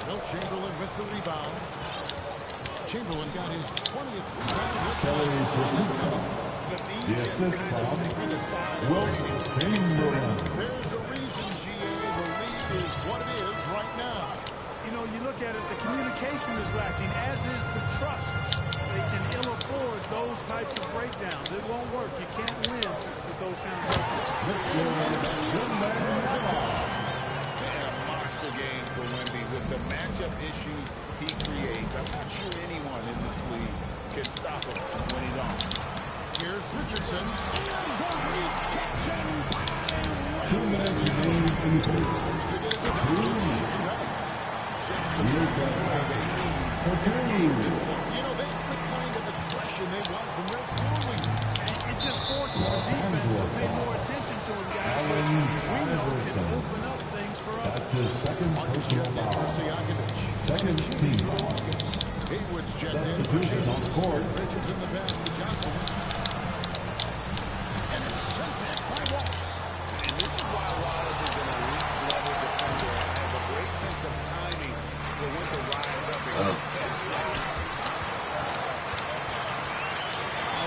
Wilt Chamberlain with the rebound. Chamberlain got his 20th rebound. The assist from Wilt Chamberlain. There's a reason, GA. The lead is what it is right now. You know, you look at it, the communication is lacking, as is the trust. They can ill afford those types of breakdowns. It won't work. You can't win with those kinds of Monster game for Wemby with the matchup issues he creates. I'm not sure anyone in this league can stop him when he's on. Here's Richardson. 2 minutes remaining in the quarter. that's the kind of aggression they want from their forward. It just forces the defense to pay more attention to him, guys. We know can open up things for others. That's his second personal foul. Second team foul. Haywood's checked in for Substitution on the court. Richards in the pass to Johnson. And it's sent back by Wallace. And this is why Wallace is an elite level defender and has a great sense of timing for when to rise up and contest.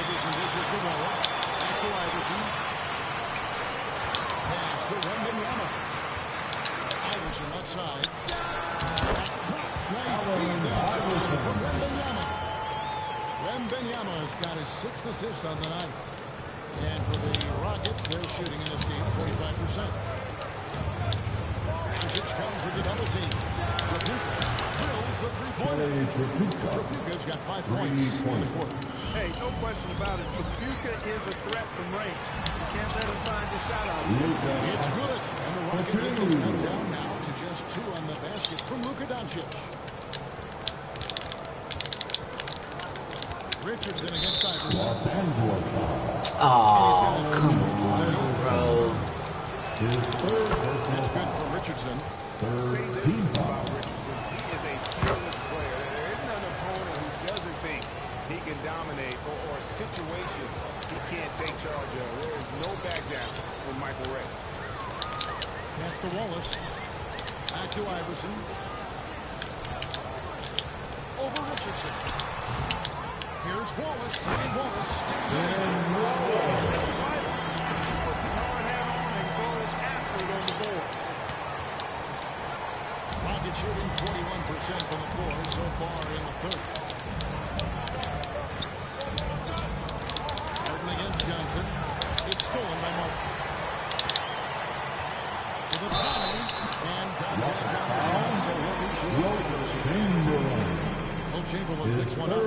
Iverson dishes to Wallace. Back to Iverson. Pass to Wembanyama. Iverson left side. Nice feed there from Wembanyama. Wembanyama's got his 6th assist on the night. And for the Rockets, they're shooting in this game 45%. Doncic comes with the double team. Trapuka drills the three-pointer. Trapuka's got 5 points in the quarter. Hey, no question about it. Trapuka is a threat from range. You can't let him find the shot out. It's good. And the Rocket lead has come down now to just 2 on the basket from Luka Doncic. Richardson against Iverson. Oh, come on, bro. That's good for Richardson. Say this about Richardson. He is a fearless player. There isn't an opponent who doesn't think he can dominate or a situation he can't take charge of. There is no back down with Michael Ray. Pass to Wallace. Back to Iverson. Over Richardson. Here's Wallace. And Wallace. Puts his hard hat on and goes after it on the board. Rocket shooting 41% from the floor so far in the third. Martin against Johnson. It's stolen by Martin. To the tie. And contact on the shot. So he'll be shooting. Chamberlain picks one up. And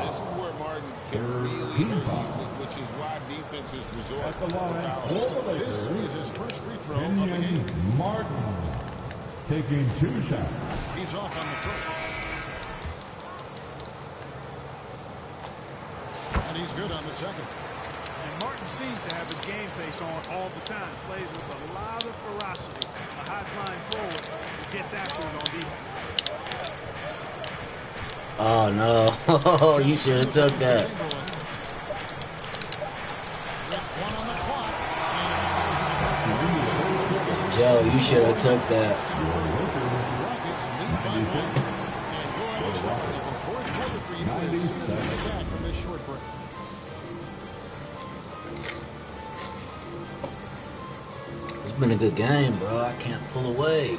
this is where Martin can really hurt, which is why defenses resort to foul. This is his first free throw of the game. Martin taking 2 shots. He's off on the first. And he's good on the second. And Martin seems to have his game face on all the time. Plays with a lot of ferocity. A high-flying forward who gets after it on defense. Oh no, you should have took that. Joe, you should have took that. It's been a good game, bro. I can't pull away.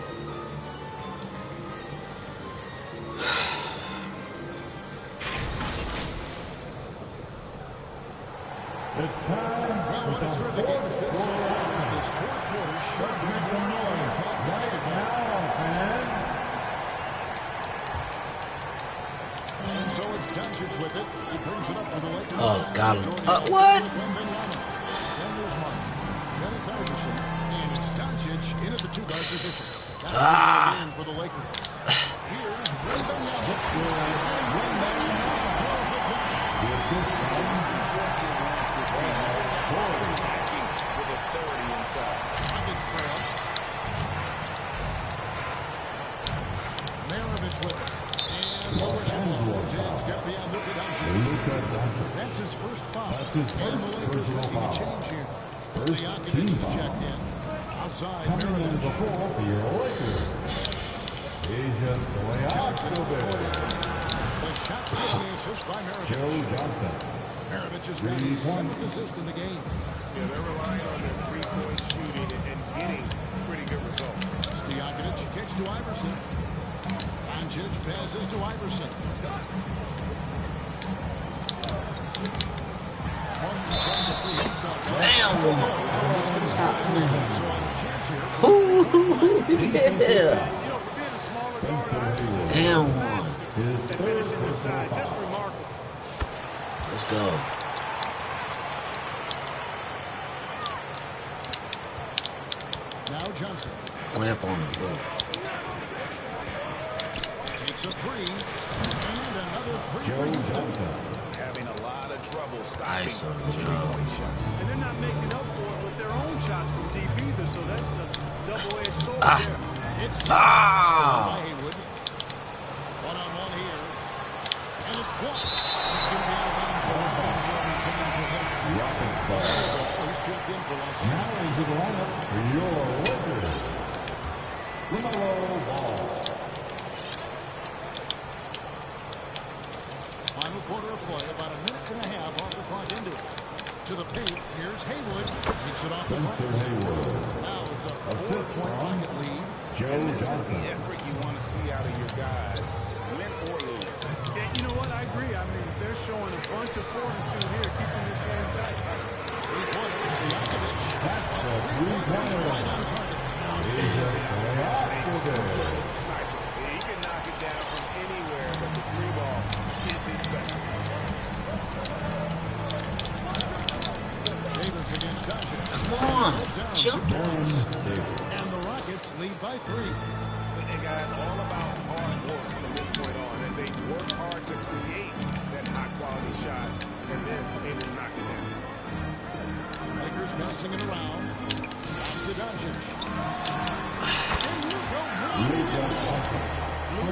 It's time. Well, what a terrific game it's been so far in this fourth quarter. And so it's Doncic with it. He brings it up for the Lakers. Oh, got him. What? Then there's Martin. Then it's Iverson. And it's Doncic in at the 2-guard position. That's the game for the Lakers. Here's Wembanyama. With authority inside. Rockets trail. Maravich with it. And the whistle blows. It's going to be on Luka Doncic. That's his first foul. And the Lakers making a change here. Stojakovic is checked in. Outside, Maravich. He's just way out to The shot's going to assist by Maravich. Joe Johnson. Maravich has got his 7th assist in the game. Yeah, they're relying on their three-point shooting and getting pretty good results. Stojakovic kicks to Iverson. Doncic passes to Iverson. Damn. You know, for being a smaller guard, Iverson, Damn. finishing inside, just remarkable. Let's go. Now Johnson Clamp on him, bro. takes It's a three. And another three for Houston. Having a lot of trouble stopping Nice, the three-point shot. And they're not making up for it with their own shots from deep either, so that's a double-edged sword there. It's stolen by Haywood. One-on-one here. And it's blocked. It's going to be out of bounds for Rockets ball. He's checked in for Los Angeles. Now is the lineup for your Lakers. LaMelo Ball. Final quarter of play, about a minute and a half off the clock into it. To the paint, here's Haywood. Takes it off the glass. Now it's a 4-point Rocket lead. And this is the effort you want to see out of your guys, win or lose. Yeah, you know what? I agree. I mean, they're showing a bunch of fortitude here, keeping this game tight. Three-pointers, Stojakovic. That's a three-pointer. Right on target. He's a Sniper. He can knock it down from anywhere, but the three ball is his specialty. Davis against Doncic. Come on, jump. And the Rockets lead by 3. And guys, all about hard work from this point on. And they work hard to create that high-quality shot, and they're able to knock it down. Lakers passing it around. Back to Doncic.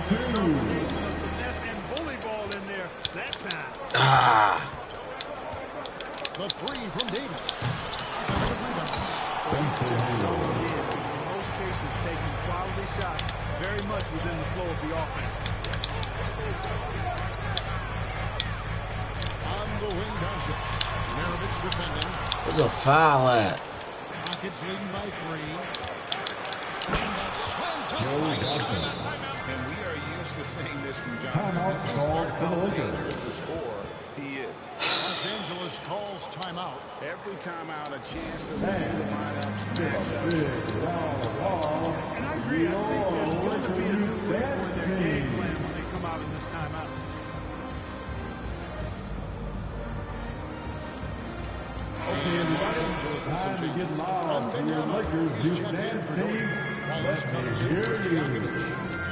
Releasing a finesse and bully ball in there that time. The three from Davis. In most cases, taking quality shots very much within the flow of the offense. On the wing, Doncic. Maravich defending. Where's a foul at? Rockets leading by 3. And a slam dunk by Johnson. And we are used to seeing this from Timeout Johnson. This is called for the how Lakers. dangerous a scorer he is. Los Angeles calls timeout. Every timeout, a chance to lead the lineups. And I agree. I think there's going to be a new rhythm for their game plan when they come out in this timeout. Los Angeles with some changes. Lakers is checked in for Norton. Wallace comes in for Stojakovic.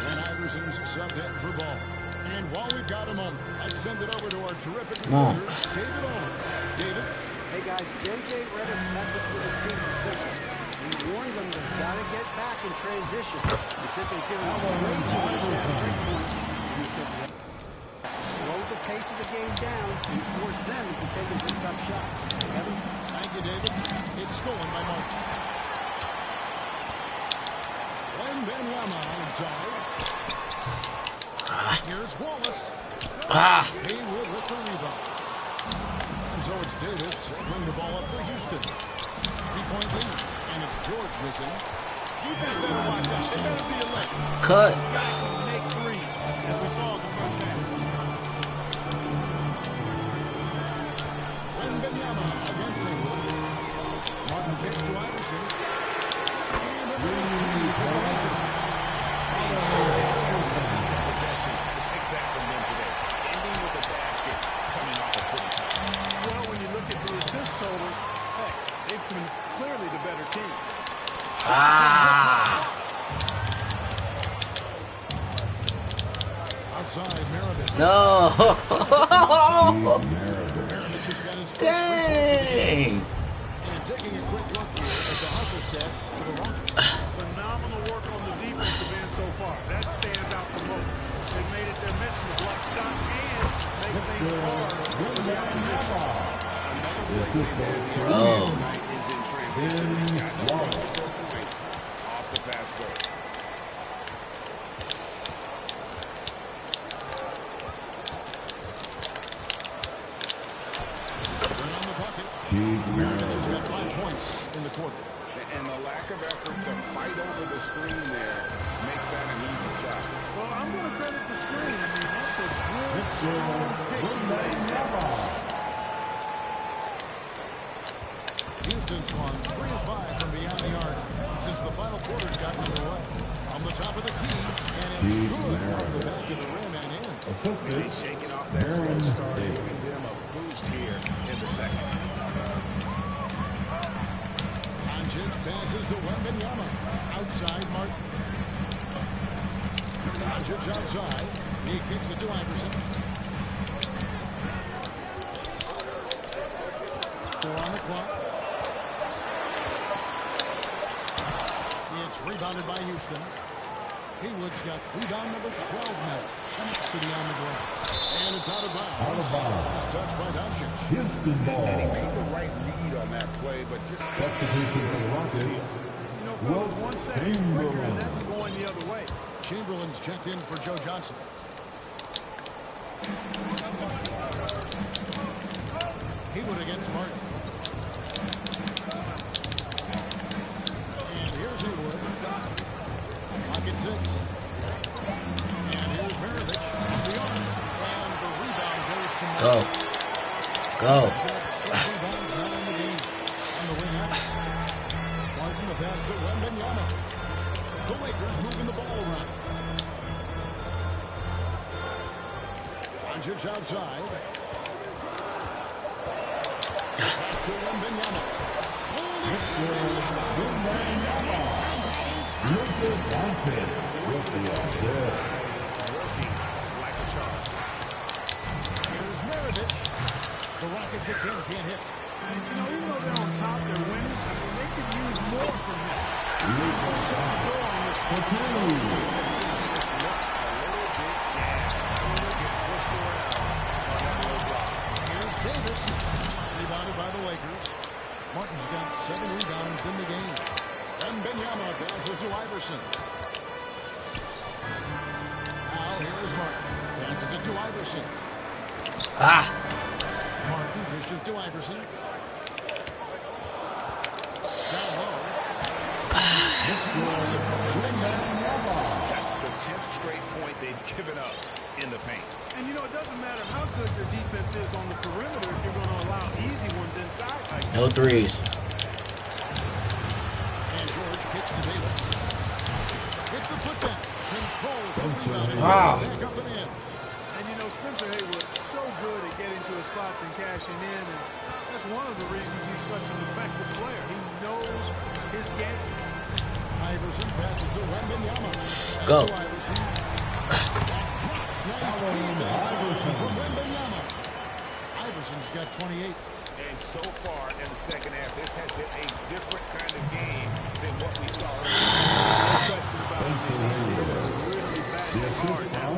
And Iverson's subbed in for Ball. And while we've got a moment, I send it over to our terrific reporter, David Owen. David? Hey guys, J.J. Redick's message with his team is simple. He warned them they've got to get back in transition. He said they've given up way too many fast break points. He said they slow the pace of the game down and force them into taking some tough shots. Kevin? Thank you, David. It's stolen by Martin. Wembanyama inside. Here's Wallace. Haywood with the rebound. And so it's Davis bring the ball up for Houston. 3-point lead. And it's George missing. Defense better watch out. They better be alert. Cut. This guy can make 3, as we saw in the first half. Wembanyama against Haywood. Martin pitch to Iverson. And a three for the Lakers. Well, when you look at the assist total, hey, they've been clearly the better team. Outside, Maravich. No. Maravich has got his first Dang. and taking a quick look here at the hustle stats for the Rockets. Phenomenal work on the defensive end so far. That stands out the most. They've made it their mission to block shots and make things hard for the opposition. Oh. Is in transition. Off the fast break. On the bucket. Maravich has got 5 points in the quarter. And the lack of effort to fight over the screen there makes that an easy shot. Well, I'm going to credit the screen. I mean, that's a good, strong pick. Houston's gone 3 of 5 from beyond the arc since the final quarter's gotten underway. On the top of the key, and it's good off the back of the rim and in. Really shaking off that slow start, giving them a boost here in the second. Doncic passes to Wembanyama. Outside, Martin. Doncic outside. He kicks it to Iverson. 4 on the clock. It's rebounded by Houston. Haywood's got rebound number 12 now. Tenacity on the glass. And it's out of bounds. Out of bounds. It's touched by Doncic. Houston ball. And he made the right read on that play, but just Substitution for the Rockets. You know, fellas, 1 second quicker, and that's going the other way. Chamberlain's checked in for Joe Johnson. Haywood against Martin. And here's Haywood. Pocket 6. And here's Maravich on the arm. And the rebound goes to Martin. Go. Go. Rebounds now in the game. On the wing out. Martin, the pass to Wembanyama. The Lakers moving the ball around. Doncic outside. Back to Wembanyama. Luka Doncic with the assist. working like a charm. Here's Maravich. The Rockets again can't hit. And, you know, even though they're on top, they're winning. They could use more from him. Luka Doncic for 2. Here's Davis. Rebounded by the Lakers. Martin's got 7 rebounds in the game. And Wembanyama passes to Iverson. Now here's Martin. Passes it to Iverson. Ah. Martin dishes to Iverson. Down low. That's the 10th straight point they've given up in the paint. And, you know, it doesn't matter how good their defense is on the perimeter if you're going to allow easy ones inside. Like No threes. And George kicks to Davis. Hits the putback. Controls the rebound. And Wow. gets it back up and in. And, you know, Spencer Haywood's so good at getting to his spots and cashing in. And that's one of the reasons he's such an effective player. He knows his game. Iverson passes to Wembanyama. Go. To Iverson. Nice rebound from Wembanyama. Iverson's got 28. And so far in the second half, this has been a different kind of game than what we saw earlier. No question about it. These teams are really batting hard now.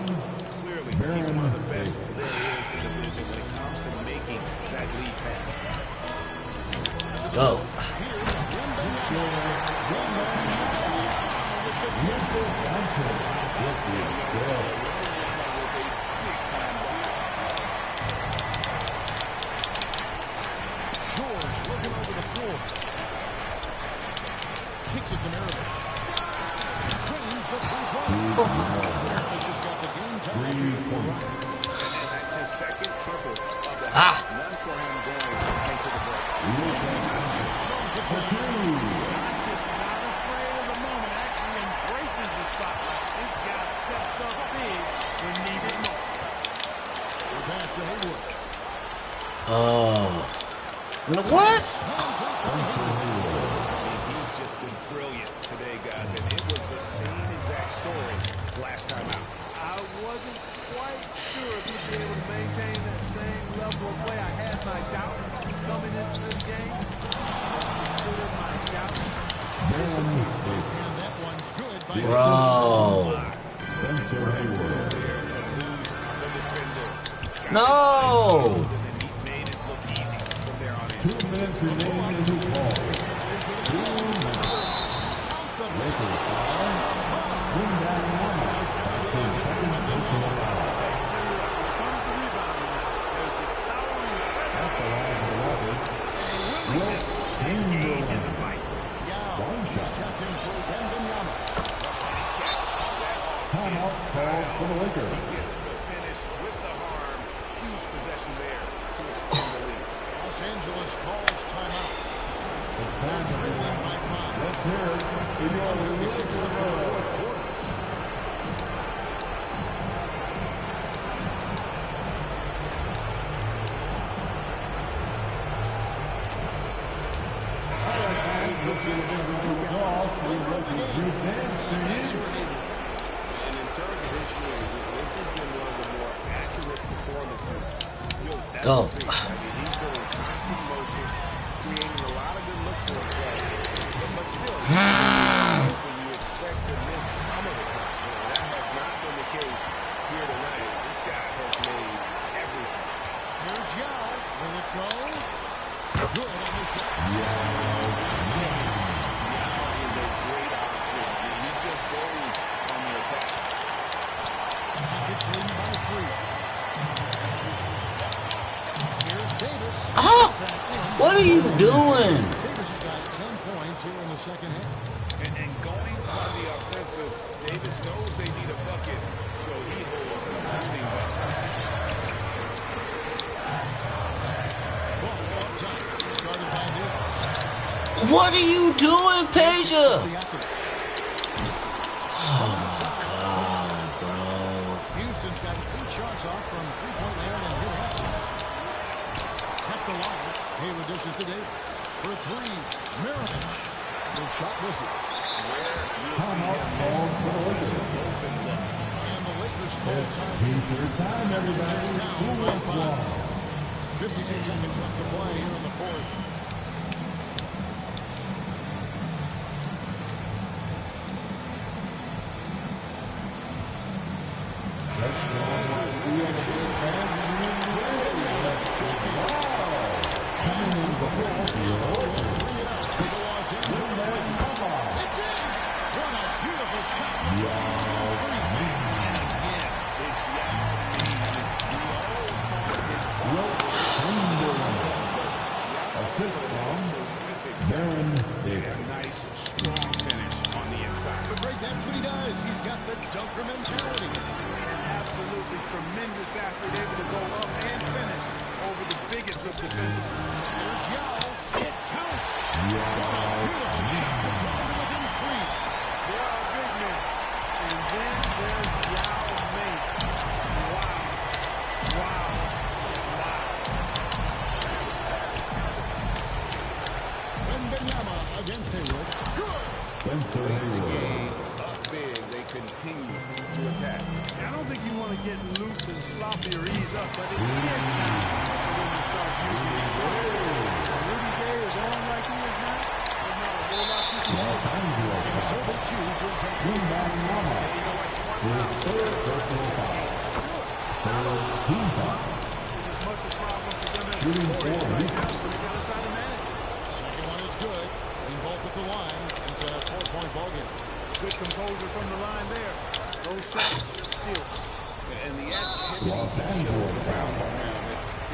Clearly, he's one of the best there is in the division when it comes to making that lead pass. Go. George looking over the floor. Kicks it to Maravich. Claims the three-pointer. Maravich has got the game time for Rockets. And that's his second triple of the Ah. half. None for him going into the break. Doncic not afraid of the moment, actually embraces the spotlight. This guy steps up big when needed more. The pass to Haywood. Oh. What? He's just been brilliant today, guys, and it was the same exact story last time out. I wasn't quite sure if he'd be able to maintain that same level of play. I had my doubts coming into this game. Consider my doubts disappeared. And that one's good by Bro. Spencer Haywood. To lose the defender. No. And he made it look easy from there on in. 2 minutes remaining in this ball. 2 minutes. Lakers foul. Wembanyama. His second personal foul. I tell you what, when it comes to rebounding, there's the towering That's the line of the Rockets. willingness to engage in the fight. Long shot. checked in for Wembanyama. Timeout called for the Lakers. Gets the finish with the harm. Huge possession there to extend the lead. Los Angeles calls timeout. It's They're time to trailing by 5. Let's hear it. In your 56 left in the fourth quarter. And interrogate Traditionally, this has been one of the more accurate performances you'll Go. ever see. I mean, he's been in constant motion, creating a lot of good looks for himself. But still, when you expect to miss some of the time, that has not been the case here tonight. This guy has made everything. Here's Yao. Will it go? Good on the shot. Yao is a great option. He just goes on the attack. It's leading by 3. Here's Davis. Ah! What are you doing? Davis has got 10 points here in the second half. And going on the offensive, Davis knows they need a bucket, so he holds an opening bucket. Ball up top. Started by Davis. What are you doing, Peja? Houston's got 8 shots off from three-point land and hit after. Kept the line. Hayward dishes to Davis. For 3. Maravich. The shot misses. And the Lakers call time. Time, everybody. Down by 5. 52 seconds left to play here in the fourth. Nice, strong finish on the inside. But Greg, that's what he does. He's got the dunker mentality. An absolutely tremendous athlete, able to go up and finish over the biggest of defenders. There's Yao. It counts. Beautiful shot from within 3. Yao, big man. And then there's Yao Ming. Wow. Wow. Wembanyama against Hayward. Good. Spencer The Hayward. game up big, they continue to attack. I don't think you want to get loose and sloppy or ease up, but it is time for them to start using it. Rudy Gay is on like he is now. There's not a whole lot you can do. And so they choose to intentionally His third personal foul. Third team foul. It's as much a problem for them as Shooting it's for four. right now, so they got to try to manage it. Second one is good. Being both at the line. It's a 4-point ball game. Good composure from the line there. Those shots sealed. And the activity Los he Angeles shows around the rim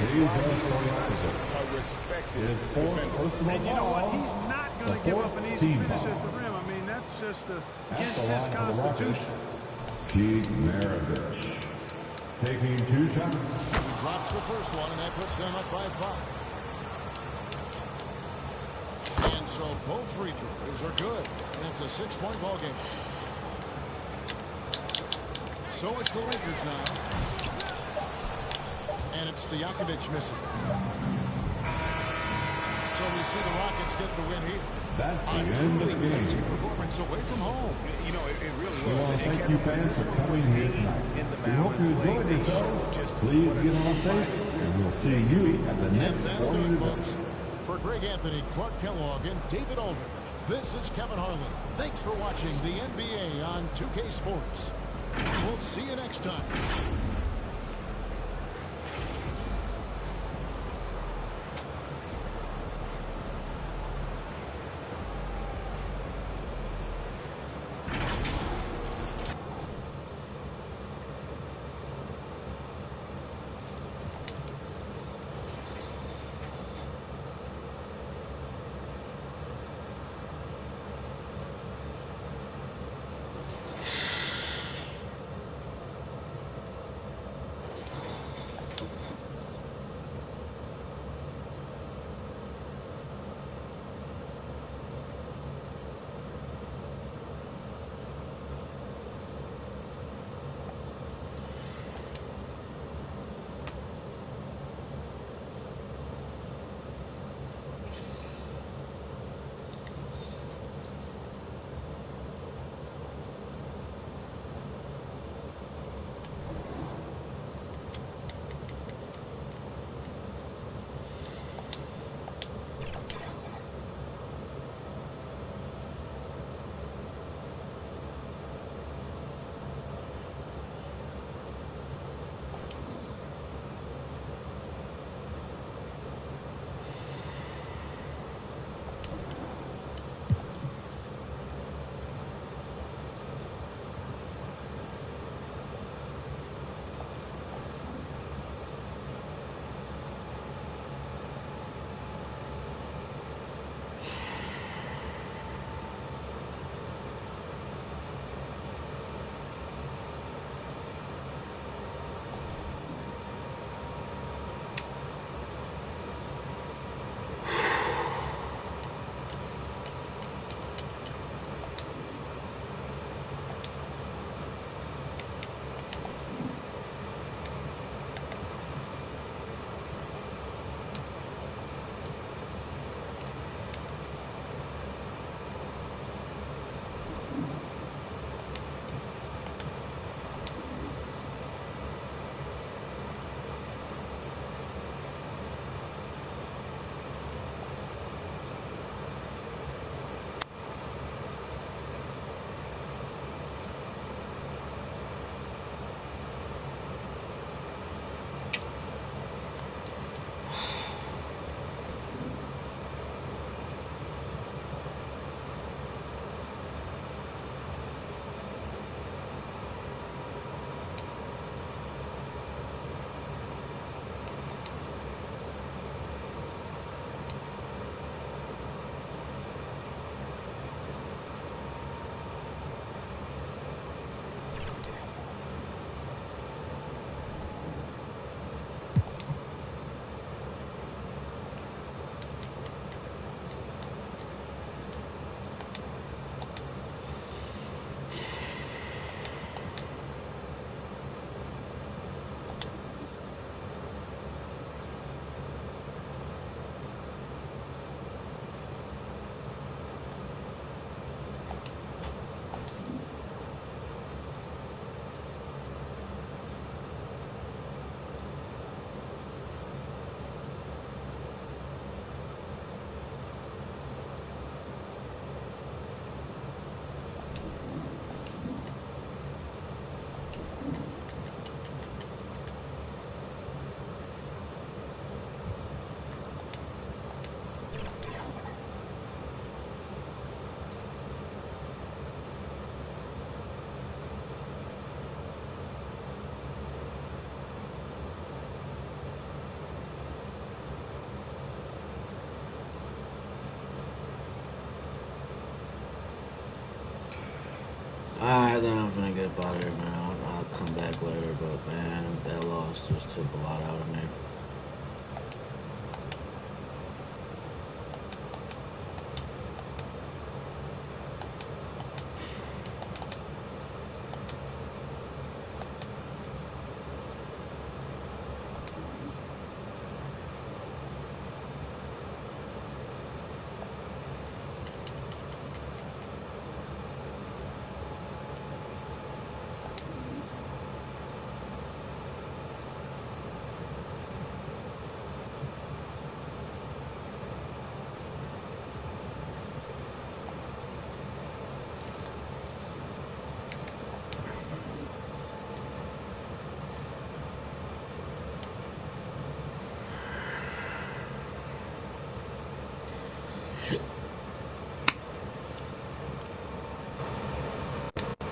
is He's why the he's opposite. a respected His fourth defender. personal And you know what? foul. He's not going to The give fourth up an easy team finish foul. at the rim. I mean, that's just At against the his line for the Rockets, constitution. Chief Maravich. Taking 2 shots. He drops the first one, and that puts them up by 5. And so both free throws are good. And it's a 6-point ball game. So it's the Lakers now. And it's Stojakovic missing. So we see the Rockets get the win here. That's the A end of truly the game. gutsy performance away from home. You know, it really We was. want to And thank Kevin, you fans this for one coming was here 80 tonight. in the We hope balance you lane. enjoyed They yourselves. showed just Please what a get on team safe, fighter. and we'll see you at the And next that'll sporting do it, event. folks. For Greg Anthony, Clark Kellogg, and David Aldridge, this is Kevin Harlan. Thanks for watching the NBA on 2K Sports. We'll see you next time. Alright, then I'm gonna get out of here, man. I'll come back later, but man, that loss just took a lot out of me.